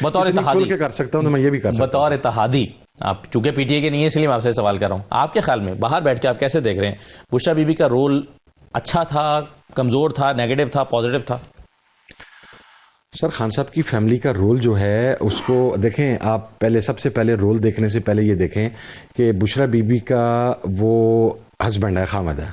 بطور اتحادی کھول کے کر سکتا ہوں تو میں یہ بھی کر سکتا ہوں. بطور اتحادی آپ چونکہ پی ٹی اے کے نہیں ہے اس لیے میں آپ سے سوال کر رہا ہوں, آپ کے خیال میں باہر بیٹھ کے آپ کیسے دیکھ رہے ہیں بشرا بی بی کا رول اچھا تھا, کمزور تھا, نیگیٹو تھا, پازیٹو تھا؟ سر خان صاحب کی فیملی کا رول جو ہے اس کو دیکھیں آپ. پہلے سب سے پہلے رول دیکھنے سے پہلے یہ دیکھیں کہ بشرا بی بی کا وہ ہسبینڈ ہے, خامد ہے,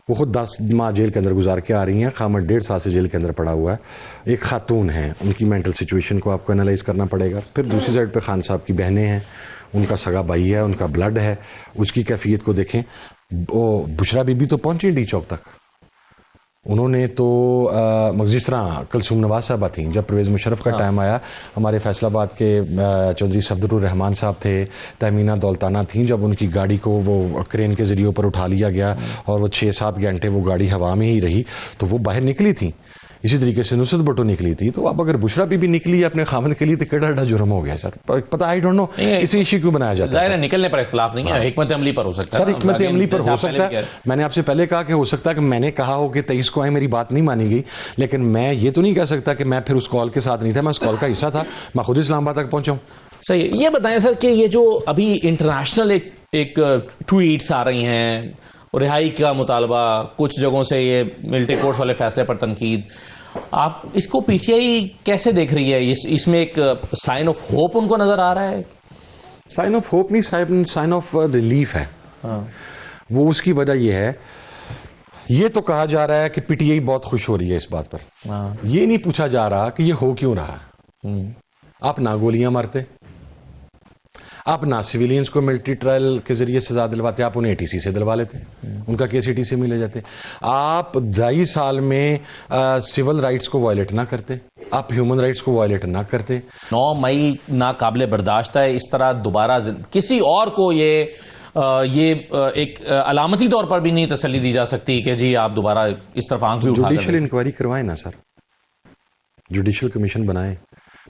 وہ خود 10 ماہ جیل کے اندر گزار کے آ رہی ہیں. خامد 1.5 سال سے جیل کے اندر پڑا ہوا ہے. ایک خاتون ہے, ان کی مینٹل سچویشن کو آپ کو انالائز کرنا پڑے گا. پھر دوسری سائڈ پہ خان صاحب کی بہنیں ہیں, ان کا سگا بھائی ہے, ان کا بلڈ ہے, اس کی کیفیت کو دیکھیں. وہ بشرا بی بی تو پہنچی ڈی چوک تک, انہوں نے تو جس طرح کلثوم نواز صاحبہ تھیں جب پرویز مشرف کا ٹائم آیا, ہمارے فیصل آباد کے چودھری صفدر الرحمان صاحب تھے, تہمینہ دولتانہ تھیں, جب ان کی گاڑی کو وہ کرین کے ذریعے اوپر اٹھا لیا گیا اور وہ 6-7 گھنٹے وہ گاڑی ہوا میں ہی رہی تو وہ باہر نکلی تھیں. اسی طریقے سے نصرت بھٹو نکلی تھی. تو اب اگر بشرا بی بی نکلی اپنے خامد کے لیے تو کیڑا جرم ہو گیا سر, پتہ آئی ڈونٹ نو اسی ایشو کیوں بنایا جاتا ہے. ظاہر ہے نکلنے پر اختلاف نہیں ہے, حکمت عملی پر ہو سکتا ہے سر. حکمت عملی پر ہو سکتا ہے. میں نے آپ سے پہلے کہا کہ ہو سکتا ہے کہ میں نے کہا ہو کہ 23 کو آئے, میری بات نہیں مانی گئی, لیکن میں یہ تو نہیں کہہ سکتا کہ میں پھر اس کال کے ساتھ نہیں تھا. میں اس کال کا حصہ تھا, میں خود اسلام آباد تک پہنچا ہوں. صحیح. یہ بتائیں سر کہ یہ جو ابھی انٹرنیشنل ایک ٹویٹس آ رہی ہیں, رہائی کا مطالبہ, کچھ جگہوں سے یہ ملٹری کورٹس والے فیصلے پر تنقید, آپ اس کو پی ٹی آئی کیسے دیکھ رہی ہے؟ اس میں ایک سائن آف ہوپ ان کو نظر آ رہا ہے؟ سائن آف ہوپ نہیں, سائن آف ریلیف ہے. وہ اس کی وجہ یہ ہے, یہ تو کہا جا رہا ہے کہ پی ٹی آئی بہت خوش ہو رہی ہے اس بات پر. یہ نہیں پوچھا جا رہا کہ یہ ہو کیوں رہا. آپ نہ گولیاں مارتے, آپ نہ سویلینز کو ملٹری ٹرائل کے ذریعے سزا دلواتے, آپ انہیں اے ٹی سی سے دلوا لیتے, ان کا کیس اے ٹی سی میں لے جاتے. آپ 2.5 سال میں سول رائٹس کو وائلیٹ نہ کرتے, آپ ہیومن رائٹس کو وائلیٹ نہ کرتے. 9 مئی ناقابل برداشت ہے. اس طرح دوبارہ کسی اور کو یہ ایک علامتی طور پر بھی نہیں تسلی دی جا سکتی کہ جی آپ دوبارہ اس طرف آنکھ بھی اٹھا کر جوڈیشل انکوائری کروائیں نا سر, جوڈیشل کمیشن بنائیں,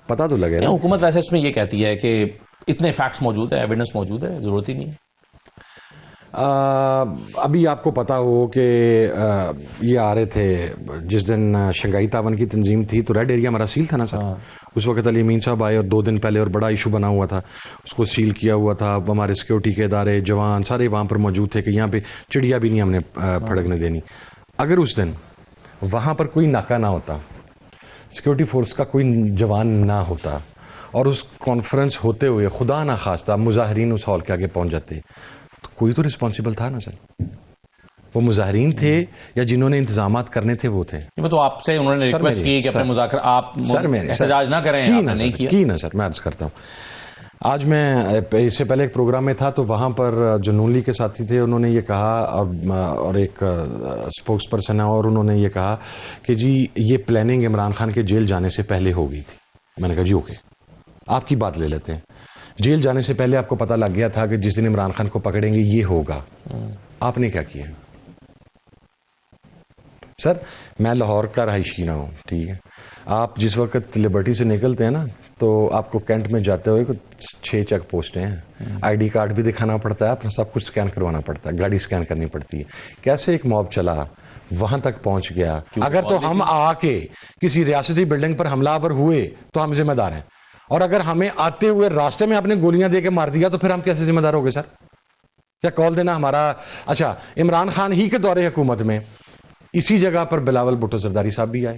پتہ تو لگے نا. حکومت ویسے اس میں یہ کہتی ہے کہ اتنے فیکٹس موجود ہیں, ایویڈنس موجود ہے, ضرورت ہی نہیں ہے. ابھی آپ کو پتا ہو کہ یہ آ رہے تھے جس دن شنگھائی تعاون کی تنظیم تھی تو ریڈ ایریا ہمارا سیل تھا نا سر. اس وقت علی امین صاحب آئے اور 2 دن پہلے اور بڑا ایشو بنا ہوا تھا, اس کو سیل کیا ہوا تھا. ہمارے سیکورٹی کے ادارے, جوان سارے وہاں پر موجود تھے کہ یہاں پہ چڑیا بھی نہیں ہم نے پھڑکنے دینی. اگر اس دن وہاں پر کوئی ناکہ نہ ہوتا, سیکورٹی فورس کا کوئی جوان نہ ہوتا, اور اس کانفرنس ہوتے ہوئے خدا نہ خواستہ مظاہرین اس ہال کے آگے پہنچ جاتے, تو کوئی تو رسپانسبل تھا نا سر. وہ مظاہرین تھے یا جنہوں نے انتظامات کرنے تھے وہ تھے. تو آپ سے انہوں نے ریکویسٹ کی کہ اپنے مذاکرات آپ احتجاج نہ کریں, آپ نے نہیں کیا. کی نا سر, میں عرض کرتا ہوں. آج میں اس سے پہلے ایک پروگرام میں تھا تو وہاں پر جو نون لیگ کے ساتھی تھے انہوں نے یہ کہا, اور ایک اسپوکس پرسن ہے, اور انہوں نے یہ کہا کہ جی یہ پلاننگ عمران خان کے جیل جانے سے پہلے ہو گئی تھی. میں نے کہا جی اوکے, آپ کی بات لے لیتے ہیں. جیل جانے سے پہلے آپ کو پتہ لگ گیا تھا کہ جس دن عمران خان کو پکڑیں گے یہ ہوگا. آپ نے کیا کیا سر؟ میں لاہور کا رہائشی نہ ہوں, ٹھیک ہے. آپ جس وقت لبرٹی سے نکلتے ہیں نا تو آپ کو کینٹ میں جاتے ہوئے 6 چیک پوسٹیں ہیں, آئی ڈی کارڈ بھی دکھانا پڑتا ہے, اپنا سب کچھ سکین کروانا پڑتا ہے, گاڑی سکین کرنی پڑتی ہے. کیسے ایک موب چلا وہاں تک پہنچ گیا؟ اگر تو ہم آ کے کسی ریاستی بلڈنگ پر حملہ آور ہوئے تو ہم ذمہ دار ہیں, اور اگر ہمیں آتے ہوئے راستے میں آپ نے گولیاں دے کے مار دیا تو پھر ہم کیسے ذمہ دار ہو گئے سر؟ کیا کال دینا ہمارا؟ اچھا, عمران خان ہی کے دور حکومت میں اسی جگہ پر بلاول بھٹو زرداری صاحب بھی آئے,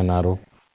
NRO